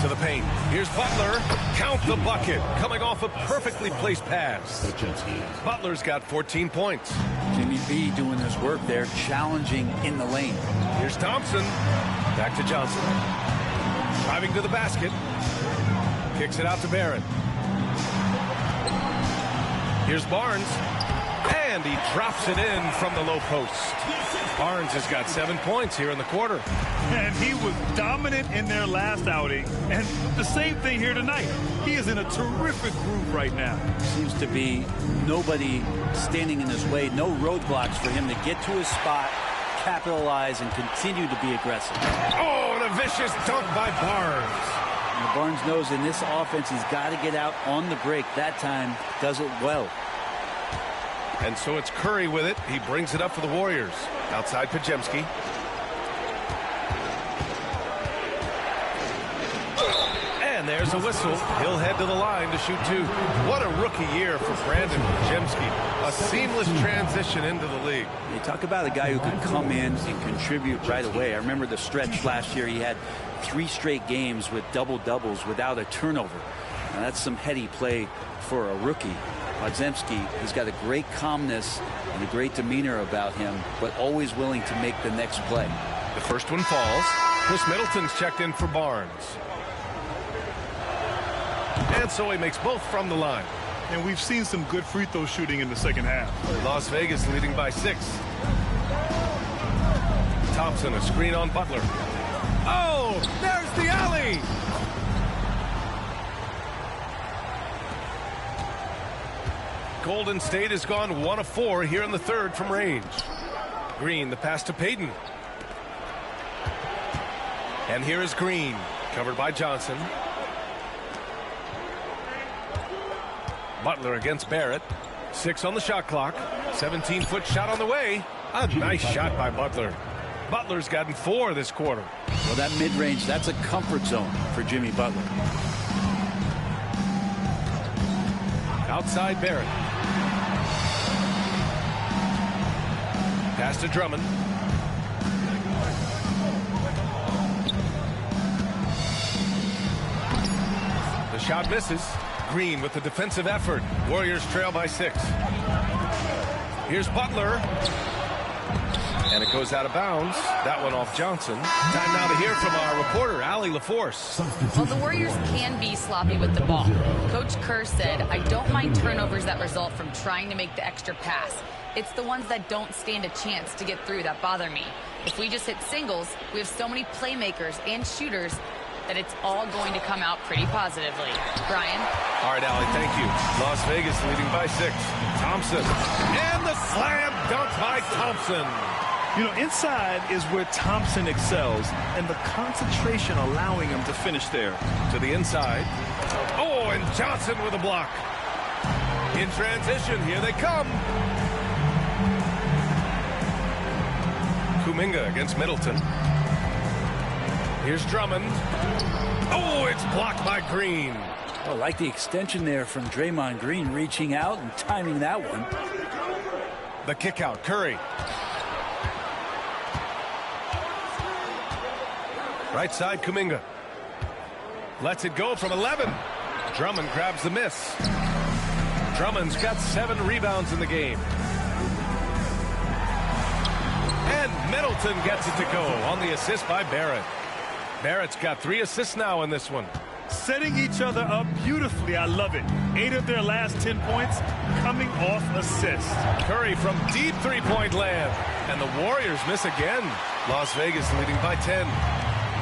To the paint. Here's Butler. Count the bucket. Coming off a perfectly placed pass. Butler's got 14 points. Jimmy B doing his work there, challenging in the lane. Here's Thompson. Back to Johnson. Driving to the basket. Kicks it out to Barrett. Here's Barnes. And he drops it in from the low post. Barnes has got 7 points here in the quarter. And he was dominant in their last outing. And the same thing here tonight. He is in a terrific groove right now. Seems to be nobody standing in his way. No roadblocks for him to get to his spot, capitalize, and continue to be aggressive. Oh, and a vicious dunk by Barnes. And Barnes knows in this offense he's got to get out on the break. That time does it well. And so it's Curry with it. He brings it up for the Warriors. Outside Pajemski. And there's a whistle. He'll head to the line to shoot 2. What a rookie year for Brandon Pajemski. A seamless transition into the league. You talk about a guy who could come in and contribute right away. I remember the stretch last year. He had 3 straight games with double-doubles without a turnover. Now, that's some heady play for a rookie. Podziemski has got a great calmness and a great demeanor about him, but always willing to make the next play. The first one falls. Chris Middleton's checked in for Barnes. And so he makes both from the line. And we've seen some good free throw shooting in the second half. Las Vegas leading by 6. Thompson, a screen on Butler. Oh, there's the alley. Golden State has gone 1 of 4 here in the third from range. Green, the pass to Payton. And here is Green, covered by Johnson. Butler against Barrett. 6 on the shot clock. 17-foot shot on the way. A nice shot by Butler. Butler's gotten 4 this quarter. Well, that mid-range, that's a comfort zone for Jimmy Butler. Outside Barrett. Pass to Drummond. The shot misses. Green with the defensive effort. Warriors trail by 6. Here's Butler. And it goes out of bounds. That one off Johnson. Time now to hear from our reporter, Allie LaForce. Well, the Warriors can be sloppy with the ball. Coach Kerr said, I don't mind turnovers that result from trying to make the extra pass. It's the ones that don't stand a chance to get through that bother me. If we just hit singles, we have so many playmakers and shooters that it's all going to come out pretty positively. Brian? All right, Allie, thank you. Las Vegas leading by 6. Thompson. And the slam dunk by Thompson. You know, inside is where Thompson excels, and the concentration allowing him to finish there. To the inside. Oh, and Johnson with a block. In transition, here they come. Kuminga against Middleton. Here's Drummond. Oh, it's blocked by Green. I like the extension there from Draymond Green, reaching out and timing that one. The kick out, Curry. Right side, Kuminga. Lets it go from 11. Drummond grabs the miss. Drummond's got 7 rebounds in the game. And Middleton gets it to go on the assist by Barrett. Barrett's got 3 assists now in this one. Setting each other up beautifully. I love it. 8 of their last 10 points coming off assists. Curry from deep three-point land. And the Warriors miss again. Las Vegas leading by 10.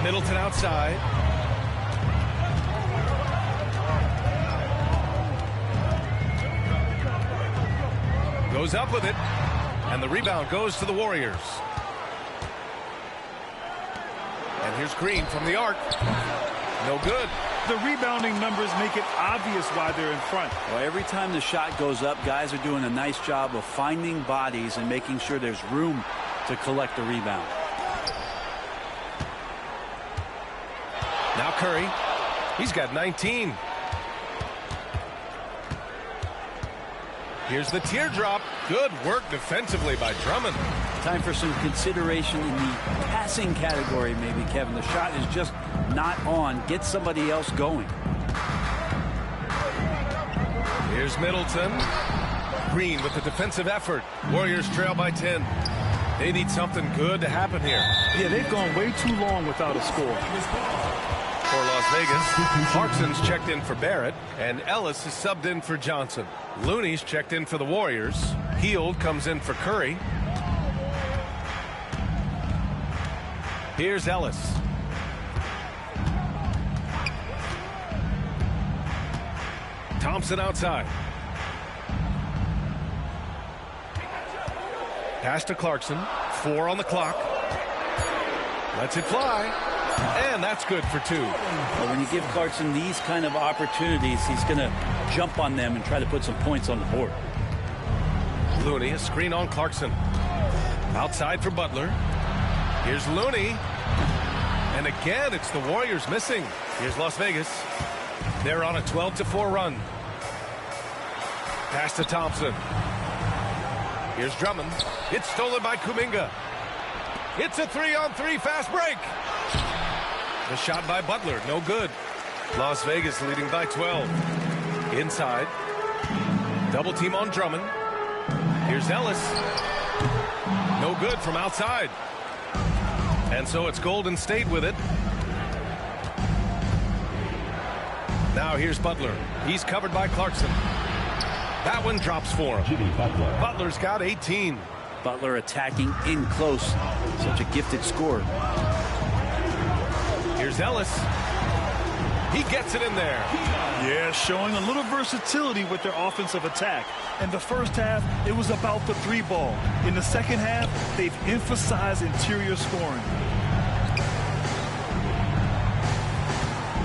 Middleton outside. Goes up with it. And the rebound goes to the Warriors. And here's Green from the arc. No good. The rebounding numbers make it obvious why they're in front. Well, every time the shot goes up, guys are doing a nice job of finding bodies and making sure there's room to collect the rebound. Now Curry. He's got 19. Here's the teardrop. Good work defensively by Drummond. Time for some consideration in the passing category, maybe, Kevin. The shot is just not on. Get somebody else going. Here's Middleton. Green with the defensive effort. Warriors trail by 10. They need something good to happen here. Yeah, they've gone way too long without a score. For Las Vegas, Clarkson's checked in for Barrett, and Ellis is subbed in for Johnson. Looney's checked in for the Warriors. Hield comes in for Curry. Here's Ellis. Thompson outside. Pass to Clarkson. 4 on the clock. Lets it fly. And that's good for 2. Well, when you give Clarkson these kind of opportunities, he's going to jump on them and try to put some points on the board. Looney, a screen on Clarkson. Outside for Butler. Here's Looney. And again, it's the Warriors missing. Here's Las Vegas. They're on a 12-4 run. Pass to Thompson. Here's Drummond. It's stolen by Kuminga. It's a 3-on-3 fast break. The shot by Butler, no good. Las Vegas leading by 12. Inside. Double team on Drummond. Here's Ellis. No good from outside. And so it's Golden State with it. Now here's Butler. He's covered by Clarkson. That one drops for him. Butler's got 18. Butler attacking in close. Such a gifted scorer. Here's Ellis. He gets it in there. Yeah, showing a little versatility with their offensive attack. In the first half, it was about the 3-ball. In the second half, they've emphasized interior scoring.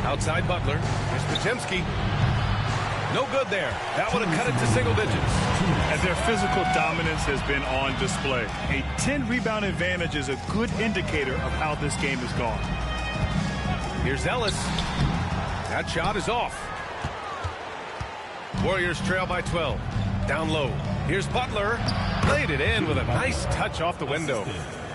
Outside Butler. Here's Potemski. No good there. That would have cut it to single digits. And their physical dominance has been on display. A 10-rebound advantage is a good indicator of how this game has gone. Here's Ellis. That shot is off. Warriors trail by 12. Down low. Here's Butler. Laid it in with a nice touch off the window.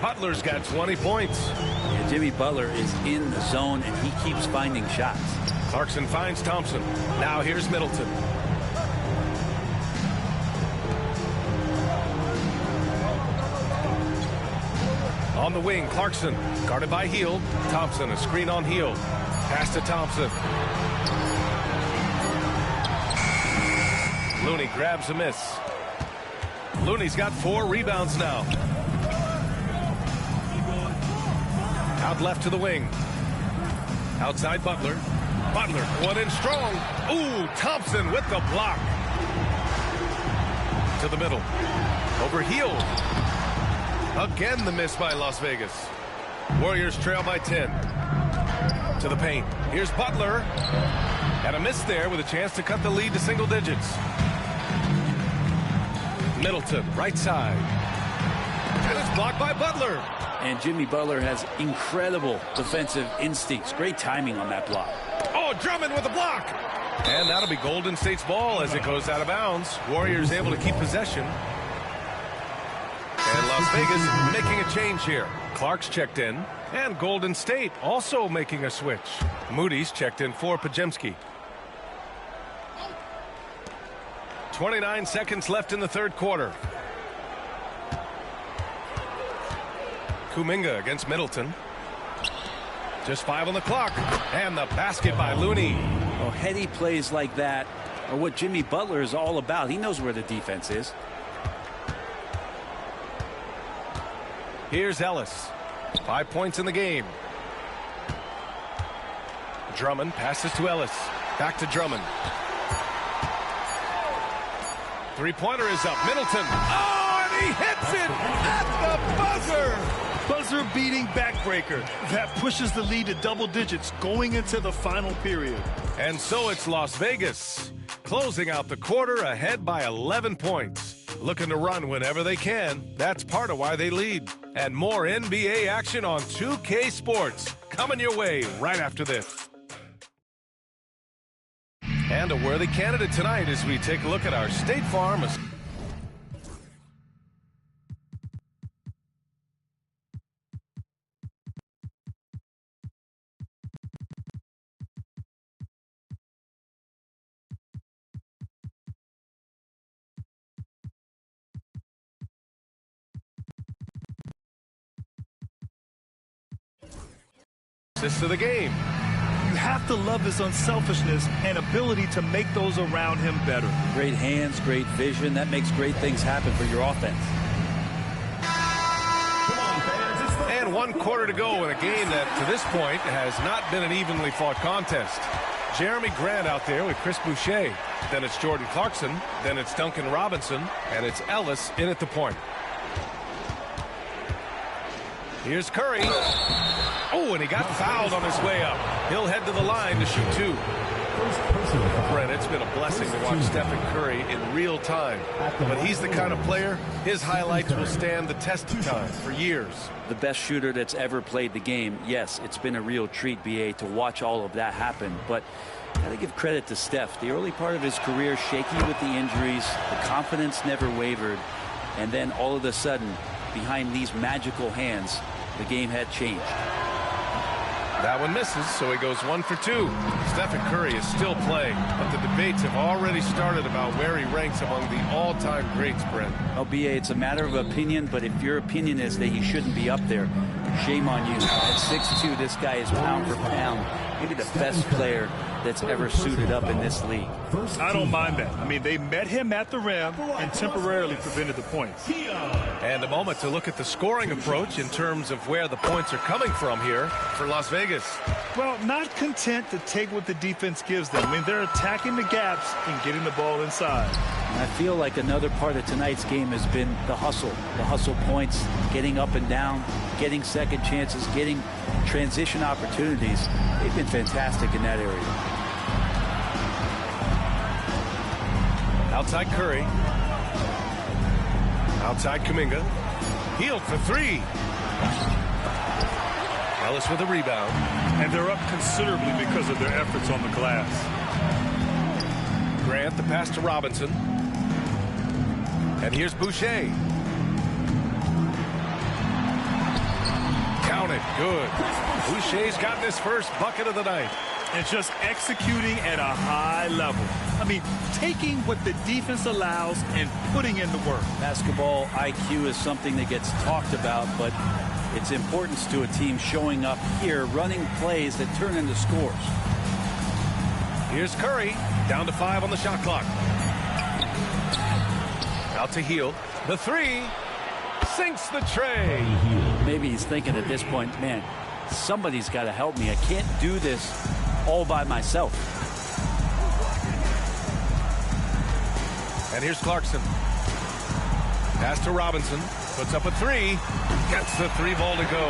Butler's got 20 points. Yeah, Jimmy Butler is in the zone, and he keeps finding shots. Clarkson finds Thompson. Now here's Middleton. On the wing, Clarkson. Guarded by Hield. Thompson, a screen on Hield. Pass to Thompson. Looney grabs a miss. Looney's got 4 rebounds now. Out left to the wing. Outside Butler. Butler, one in strong. Ooh, Thompson with the block. To the middle. Over Hield. Again the miss by Las Vegas. Warriors trail by 10. To the paint. Here's Butler. And a miss there with a chance to cut the lead to single digits. Middleton, right side. And it's blocked by Butler. And Jimmy Butler has incredible defensive instincts. Great timing on that block. Oh, Drummond with a block. And that'll be Golden State's ball as it goes out of bounds. Warriors able to keep possession. And Las Vegas making a change here. Clark's checked in. And Golden State also making a switch. Moody's checked in for Pajemski. 29 seconds left in the third quarter. Kuminga against Middleton. Just 5 on the clock. And the basket by Looney. Well, heady plays like that are what Jimmy Butler is all about. He knows where the defense is. Here's Ellis. 5 points in the game. Drummond passes to Ellis. Back to Drummond. Three-pointer is up. Middleton. Oh, and he hits it at the buzzer. Buzzer-beating backbreaker. That pushes the lead to double digits going into the final period. And so it's Las Vegas, closing out the quarter ahead by 11 points. Looking to run whenever they can. That's part of why they lead. And more NBA action on 2K Sports coming your way right after this. And a worthy candidate tonight as we take a look at our State Farm. Assist of the game. You have to love his unselfishness and ability to make those around him better. Great hands, great vision. That makes great things happen for your offense. And 1 quarter to go in a game that, to this point, has not been an evenly fought contest. Jeremy Grant out there with Chris Boucher. Then it's Jordan Clarkson. Then it's Duncan Robinson. And it's Ellis in at the point. Here's Curry. Oh, and he got fouled on his way up. He'll head to the line to shoot 2. Brent, it's been a blessing to watch Stephen Curry in real time. But he's the kind of player, his highlights will stand the test of time for years. The best shooter that's ever played the game. Yes, it's been a real treat, BA, to watch all of that happen. But gotta give credit to Steph. The early part of his career, shaky with the injuries. The confidence never wavered. And then all of a sudden, behind these magical hands, the game had changed. That one misses, so he goes 1 for 2. Stephen Curry is still playing, but the debates have already started about where he ranks among the all-time greats, Brent. Well, BA, it's a matter of opinion, but if your opinion is that he shouldn't be up there, shame on you. At 6'2", this guy is pound for pound, maybe the best player that's ever suited up in this league. I don't mind that. I mean, they met him at the rim and temporarily prevented the points. And a moment to look at the scoring approach in terms of where the points are coming from here for Las Vegas. Well, not content to take what the defense gives them. I mean, they're attacking the gaps and getting the ball inside. And I feel like another part of tonight's game has been the hustle points, getting up and down, getting second chances, getting transition opportunities. They've been fantastic in that area. Outside Curry. Outside Kuminga. Healed for 3. Ellis with a rebound. And they're up considerably because of their efforts on the glass. Grant the pass to Robinson. And here's Boucher. Count it. Good. Boucher's gotten his first bucket of the night. And just executing at a high level. I mean, taking what the defense allows and putting in the work. Basketball IQ is something that gets talked about, but its importance to a team showing up here, running plays that turn into scores. Here's Curry, down to 5 on the shot clock. Out to Hield. The 3 sinks the tray. Maybe he's thinking at this point, man, somebody's got to help me. I can't do this all by myself. And here's Clarkson. Pass to Robinson. Puts up a 3. Gets the 3 ball to go.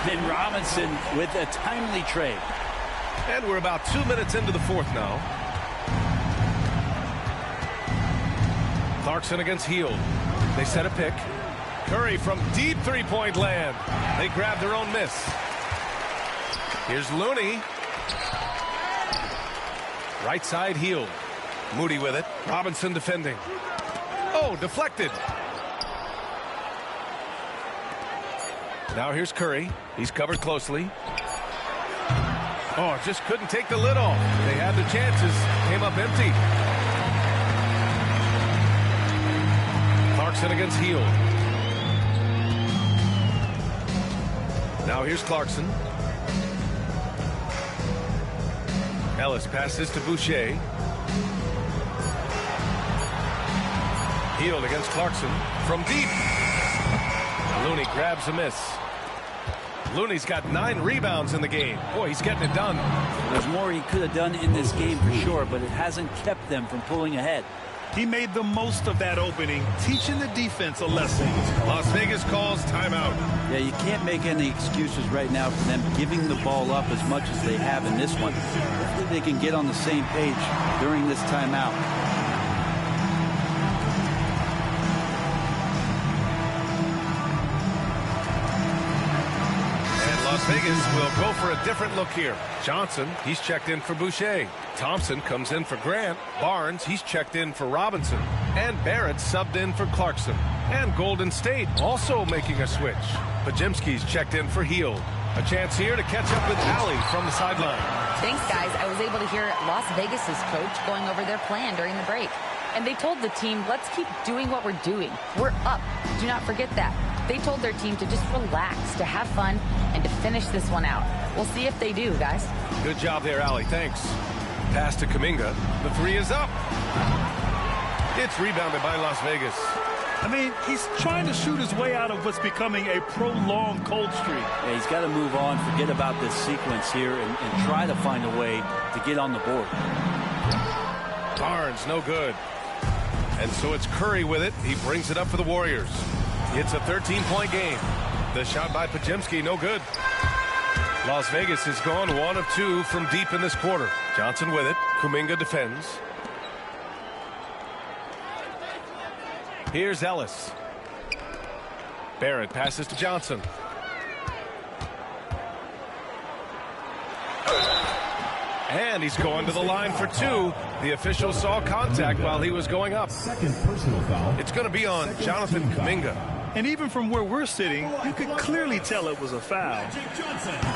And Robinson with a timely trade. And we're about 2 minutes into the fourth now. Clarkson against Hield. They set a pick. Curry from deep three-point land. They grab their own miss. Here's Looney. Right side Hield. Moody with it. Robinson defending. Oh, deflected. Now here's Curry. He's covered closely. Oh, just couldn't take the lid off. They had their chances. Came up empty. Clarkson against Hield. Now here's Clarkson. Ellis passes to Boucher. Hield against Clarkson from deep. Looney grabs a miss. Looney's got 9 rebounds in the game. Boy, he's getting it done. There's more he could have done in this game for sure, but it hasn't kept them from pulling ahead. He made the most of that opening, teaching the defense a lesson. Las Vegas calls timeout. Yeah, you can't make any excuses right now for them giving the ball up as much as they have in this one. Hopefully they can get on the same page during this timeout. Las Vegas will go for a different look here. Johnson, he's checked in for Boucher. Thompson comes in for Grant. Barnes, he's checked in for Robinson. And Barrett subbed in for Clarkson. And Golden State also making a switch. Pajemski's checked in for Hield. A chance here to catch up with Allie from the sideline. Thanks, guys. I was able to hear Las Vegas's coach going over their plan during the break. And they told the team, let's keep doing what we're doing. We're up. Do not forget that. They told their team to just relax, to have fun, and to finish this one out. We'll see if they do, guys. Good job there, Allie. Thanks. Pass to Kuminga. The 3 is up. It's rebounded by Las Vegas. I mean, he's trying to shoot his way out of what's becoming a prolonged cold streak. Yeah, he's got to move on, forget about this sequence here, and try to find a way to get on the board. Barnes, no good. And so it's Curry with it. He brings it up for the Warriors. It's a 13-point game. The shot by Pajemski, no good. Las Vegas has gone 1 of 2 from deep in this quarter. Johnson with it. Kuminga defends. Here's Ellis. Barrett passes to Johnson. And he's going to the line for 2. The official saw contact while he was going up. Second personal foul. It's going to be on Jonathan Kuminga. And even from where we're sitting, you could clearly tell it was a foul.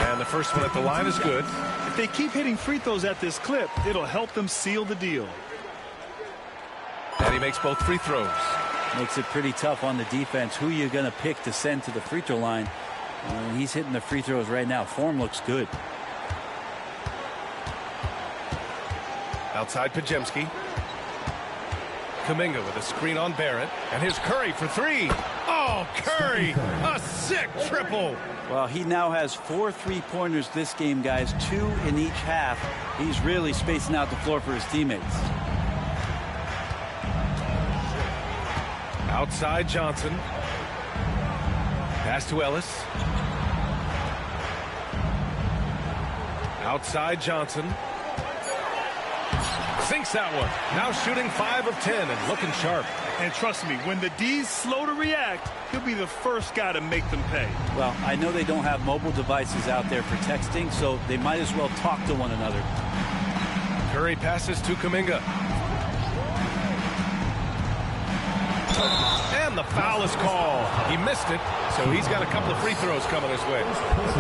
And the first one at the line is good. If they keep hitting free throws at this clip, it'll help them seal the deal. And he makes both free throws. Makes it pretty tough on the defense. Who you're going to pick to send to the free throw line. He's hitting the free throws right now. Form looks good. Outside Pajemski. Kuminga with a screen on Barrett. And here's Curry for 3. Oh, Curry! A sick triple! Well, he now has 4 3-pointers this game, guys. 2 in each half. He's really spacing out the floor for his teammates. Outside Johnson. Pass to Ellis. Outside Johnson. Sinks that one. Now shooting 5 of 10 and looking sharp. And trust me, when the D's slow to react, he'll be the first guy to make them pay. Well, I know they don't have mobile devices out there for texting, so they might as well talk to one another. Curry passes to Kuminga. And the foul is called. He missed it, so he's got a couple of free throws coming his way.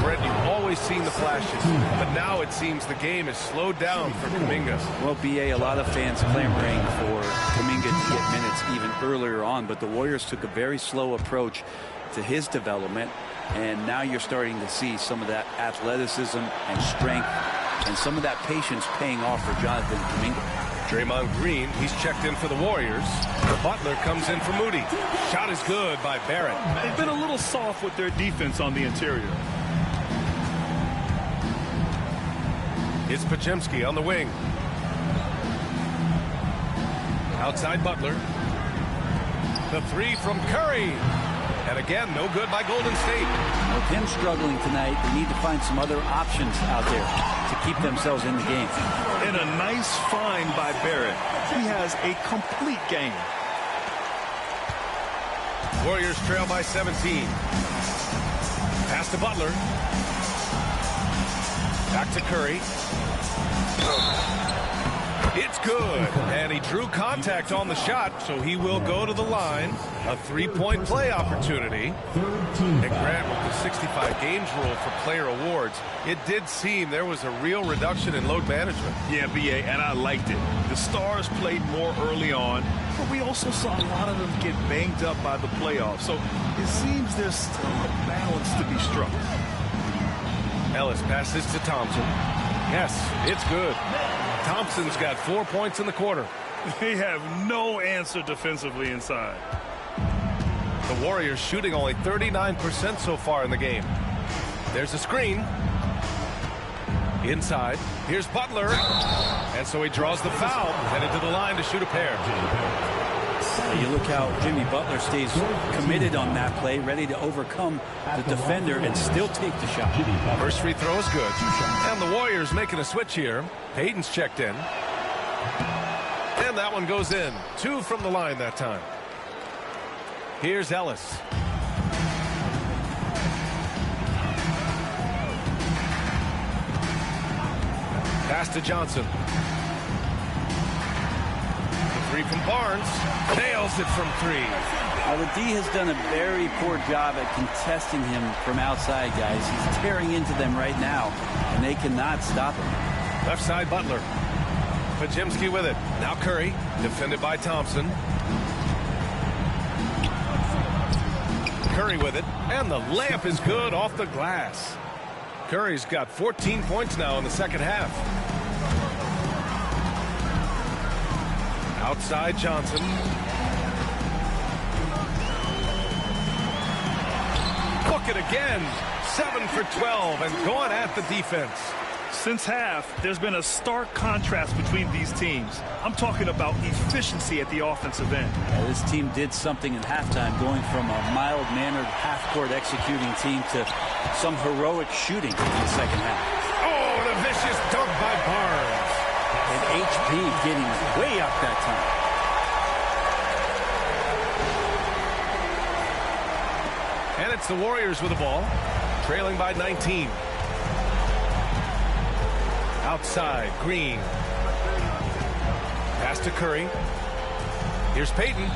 Brett, you've always seen the flashes, but now it seems the game is slowed down for Kuminga. Well, BA, a lot of fans clamoring for Kuminga to get minutes even earlier on, but the Warriors took a very slow approach to his development, and now you're starting to see some of that athleticism and strength and some of that patience paying off for Jonathan Kuminga. Draymond Green, he's checked in for the Warriors. Butler comes in for Moody. Shot is good by Barrett. They've been a little soft with their defense on the interior. It's Pajemski on the wing. Outside Butler. The 3 from Curry. And again, no good by Golden State. With him struggling tonight, they need to find some other options out there to keep themselves in the game. And a nice find by Barrett. He has a complete game. Warriors trail by 17. Pass to Butler. Back to Curry. It's good. And he drew contact on the shot, so he will go to the line. A 3-point play opportunity. And Grant, with the 65 games rule for player awards, it did seem there was a real reduction in load management. Yeah, B.A., and I liked it. The Stars played more early on, but we also saw a lot of them get banged up by the playoffs. So it seems there's still a balance to be struck. Ellis passes to Thompson. Yes, it's good. Thompson's got 4 points in the quarter. They have no answer defensively inside. The Warriors shooting only 39% so far in the game. There's a screen. Inside. Here's Butler. And so he draws the foul. Headed to the line to shoot a pair. You look how Jimmy Butler stays committed on that play, ready to overcome the defender and still take the shot. First free throw is good. And the Warriors making a switch here. Payton's checked in. And that one goes in. 2 from the line that time. Here's Ellis. Pass to Johnson. The 3 from Barnes. Nails it from 3. Now, the D has done a very poor job at contesting him from outside, guys. He's tearing into them right now, and they cannot stop him. Left side, Butler. Pajemski with it. Now Curry, defended by Thompson. Curry with it, and the layup is good off the glass. Curry's got 14 points now in the second half. Outside Johnson. Book it again. 7 for 12 and going at the defense. Since half, there's been a stark contrast between these teams. I'm talking about efficiency at the offensive end. This team did something in halftime, going from a mild-mannered half-court executing team to some heroic shooting in the second half. Oh, and a vicious dunk by Barnes. And HB getting way up that time. And it's the Warriors with the ball, trailing by 19. Outside, Green. Pass to Curry. Here's Payton.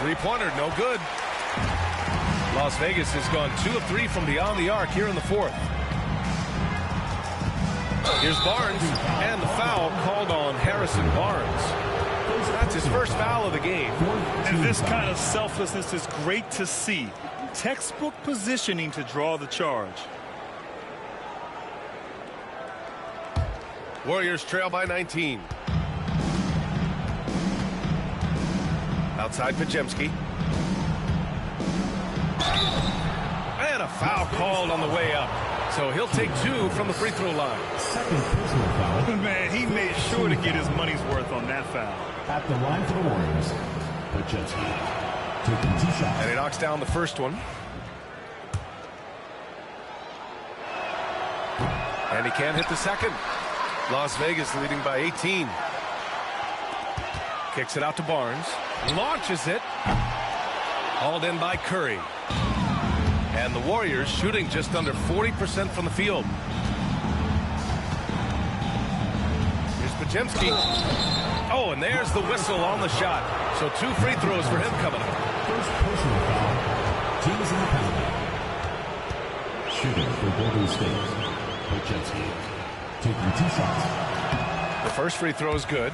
3-pointer, no good. Las Vegas has gone 2 of 3 from beyond the arc here in the fourth. Here's Barnes, and the foul called on Harrison Barnes. That's his first foul of the game. And this kind of selflessness is great to see. Textbook positioning to draw the charge. Warriors trail by 19. Outside Pajemski. And a foul called on the way up. So he'll take 2 from the free throw line. Man, he made sure to get his money's worth on that foul. At the line for the Warriors, Pajemski taking 2 shots. And he knocks down the first one. And he can't hit the second. Las Vegas leading by 18. Kicks it out to Barnes. Launches it. Hauled in by Curry. And the Warriors shooting just under 40% from the field. Here's Pajemski. Oh, and there's the whistle on the shot. So 2 free throws for him coming up. First personal foul. Teams in the penalty. Shooting for Golden State. Pajemski taking 2 shots. The first free throw is good.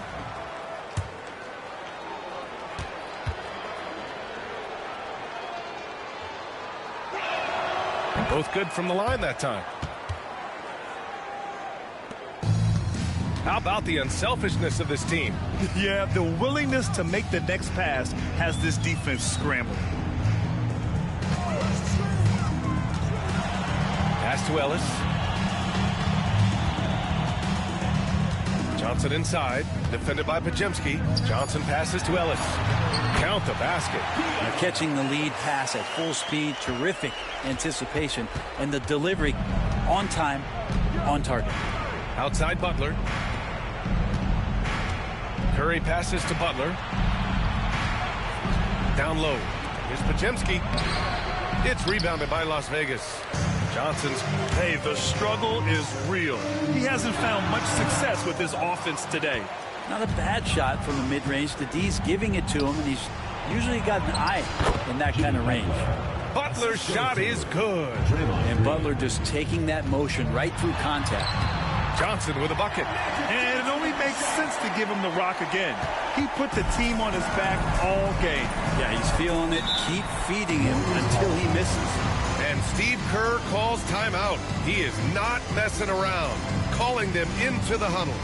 Both good from the line that time. How about the unselfishness of this team? Yeah, the willingness to make the next pass has this defense scrambling. Pass to Ellis. Johnson inside, defended by Pajemski. Johnson passes to Ellis. Count the basket. Now catching the lead pass at full speed, terrific anticipation, and the delivery on time, on target. Outside Butler. Curry passes to Butler. Down low. Here's Pajemski. It's rebounded by Las Vegas. Johnson's. Hey, the struggle is real. He hasn't found much success with his offense today. Not a bad shot from the mid-range. The D's giving it to him, and he's usually got an eye in that kind of range. Butler's shot is good. And Butler just taking that motion right through contact. Johnson with a bucket. And it only makes sense to give him the rock again. He put the team on his back all game. Yeah, he's feeling it. Keep feeding him until he misses. And Steve Kerr calls timeout. He is not messing around, calling them into the huddle.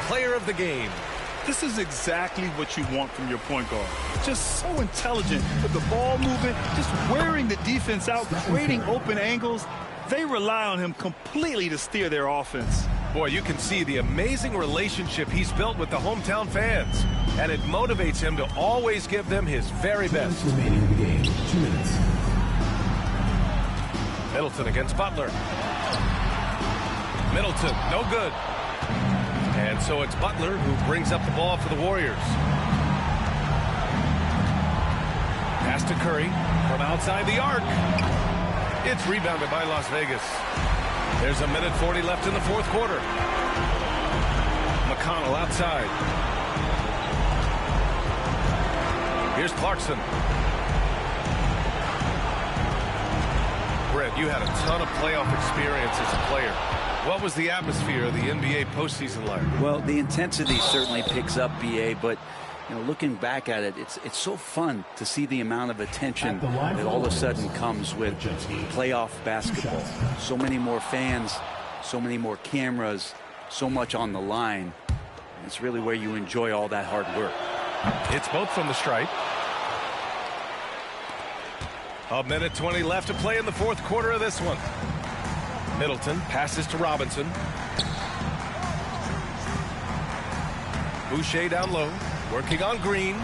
Player of the game. This is exactly what you want from your point guard. Just so intelligent with the ball movement, just wearing the defense out, creating open angles. They rely on him completely to steer their offense. Boy, you can see the amazing relationship he's built with the hometown fans, and it motivates him to always give them his very best. Remaining in the game, 2 minutes. Middleton against Butler. Middleton, no good. And so it's Butler who brings up the ball for the Warriors. Pass to Curry from outside the arc. It's rebounded by Las Vegas. There's 1:40 left in the fourth quarter. McConnell outside. Here's Clarkson. Brett, you had a ton of playoff experience as a player. What was the atmosphere of the NBA postseason like? Well, the intensity certainly picks up, BA, but looking back at it, it's so fun to see the amount of attention that all of a sudden comes with playoff basketball. So many more fans, so many more cameras, so much on the line. It's really where you enjoy all that hard work. It's both from the stripe. 1:20 left to play in the fourth quarter of this one. Middleton passes to Robinson. Boucher down low, working on Green.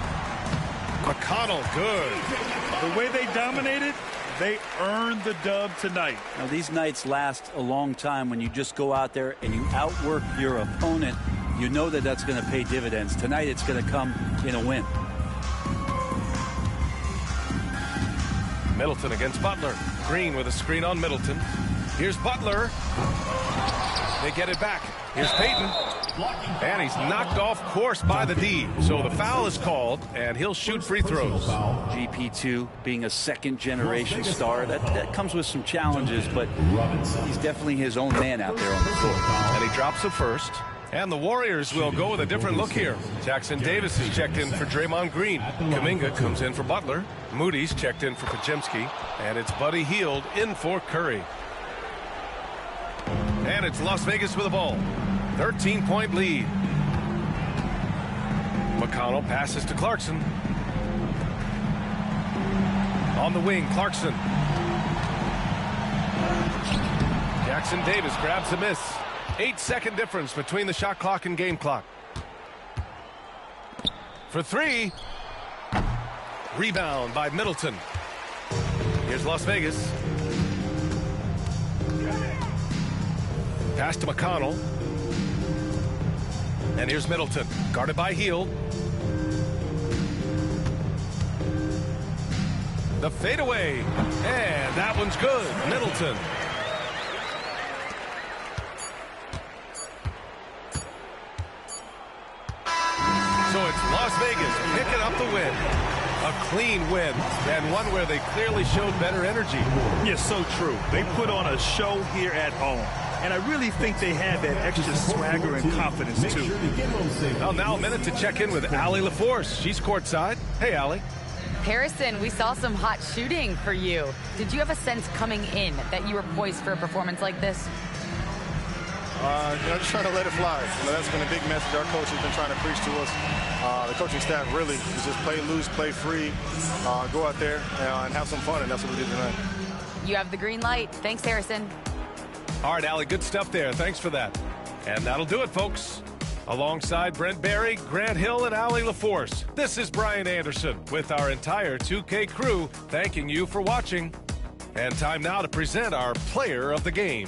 McConnell, good. The way they dominated, they earned the dub tonight. Now, these nights last a long time when you just go out there and you outwork your opponent. You know that that's going to pay dividends. Tonight, it's going to come in a win. Middleton against Butler. Green with a screen on Middleton. Here's Butler. They get it back. Here's Payton. And he's knocked off course by the D. So the foul is called, and he'll shoot free throws. GP2 being a second-generation star, that comes with some challenges, but he's definitely his own man out there on the floor. And he drops the first. And the Warriors will go with a different look here. Jackson Davis is checked in for Draymond Green. Kuminga comes in for Butler. Moody's checked in for Podziemski. And it's Buddy Hield in for Curry. And it's Las Vegas with the ball. 13-point lead. McConnell passes to Clarkson. On the wing, Clarkson. Jackson Davis grabs the miss. 8-second difference between the shot clock and game clock. For three. Rebound by Middleton. Here's Las Vegas. Pass to McConnell. And here's Middleton, guarded by Hield. The fadeaway. And that one's good. Middleton. So it's Las Vegas picking up the win. A clean win, and one where they clearly showed better energy. Yes, so true. They put on a show here at home. And I really think they had that extra swagger and confidence, too. Well, now a minute to check in with Allie LaForce. She's courtside. Hey, Allie. Harrison, we saw some hot shooting for you. Did you have a sense coming in that you were poised for a performance like this? Just trying to let it fly. That's been a big message our coach has been trying to preach to us. The coaching staff really is just play loose, play free, go out there and have some fun, and that's what we did tonight. You have the green light. Thanks, Harrison. All right, Allie, good stuff there. Thanks for that. And that'll do it, folks. Alongside Brent Barry, Grant Hill, and Allie LaForce, this is Brian Anderson with our entire 2K crew thanking you for watching. And time now to present our player of the game.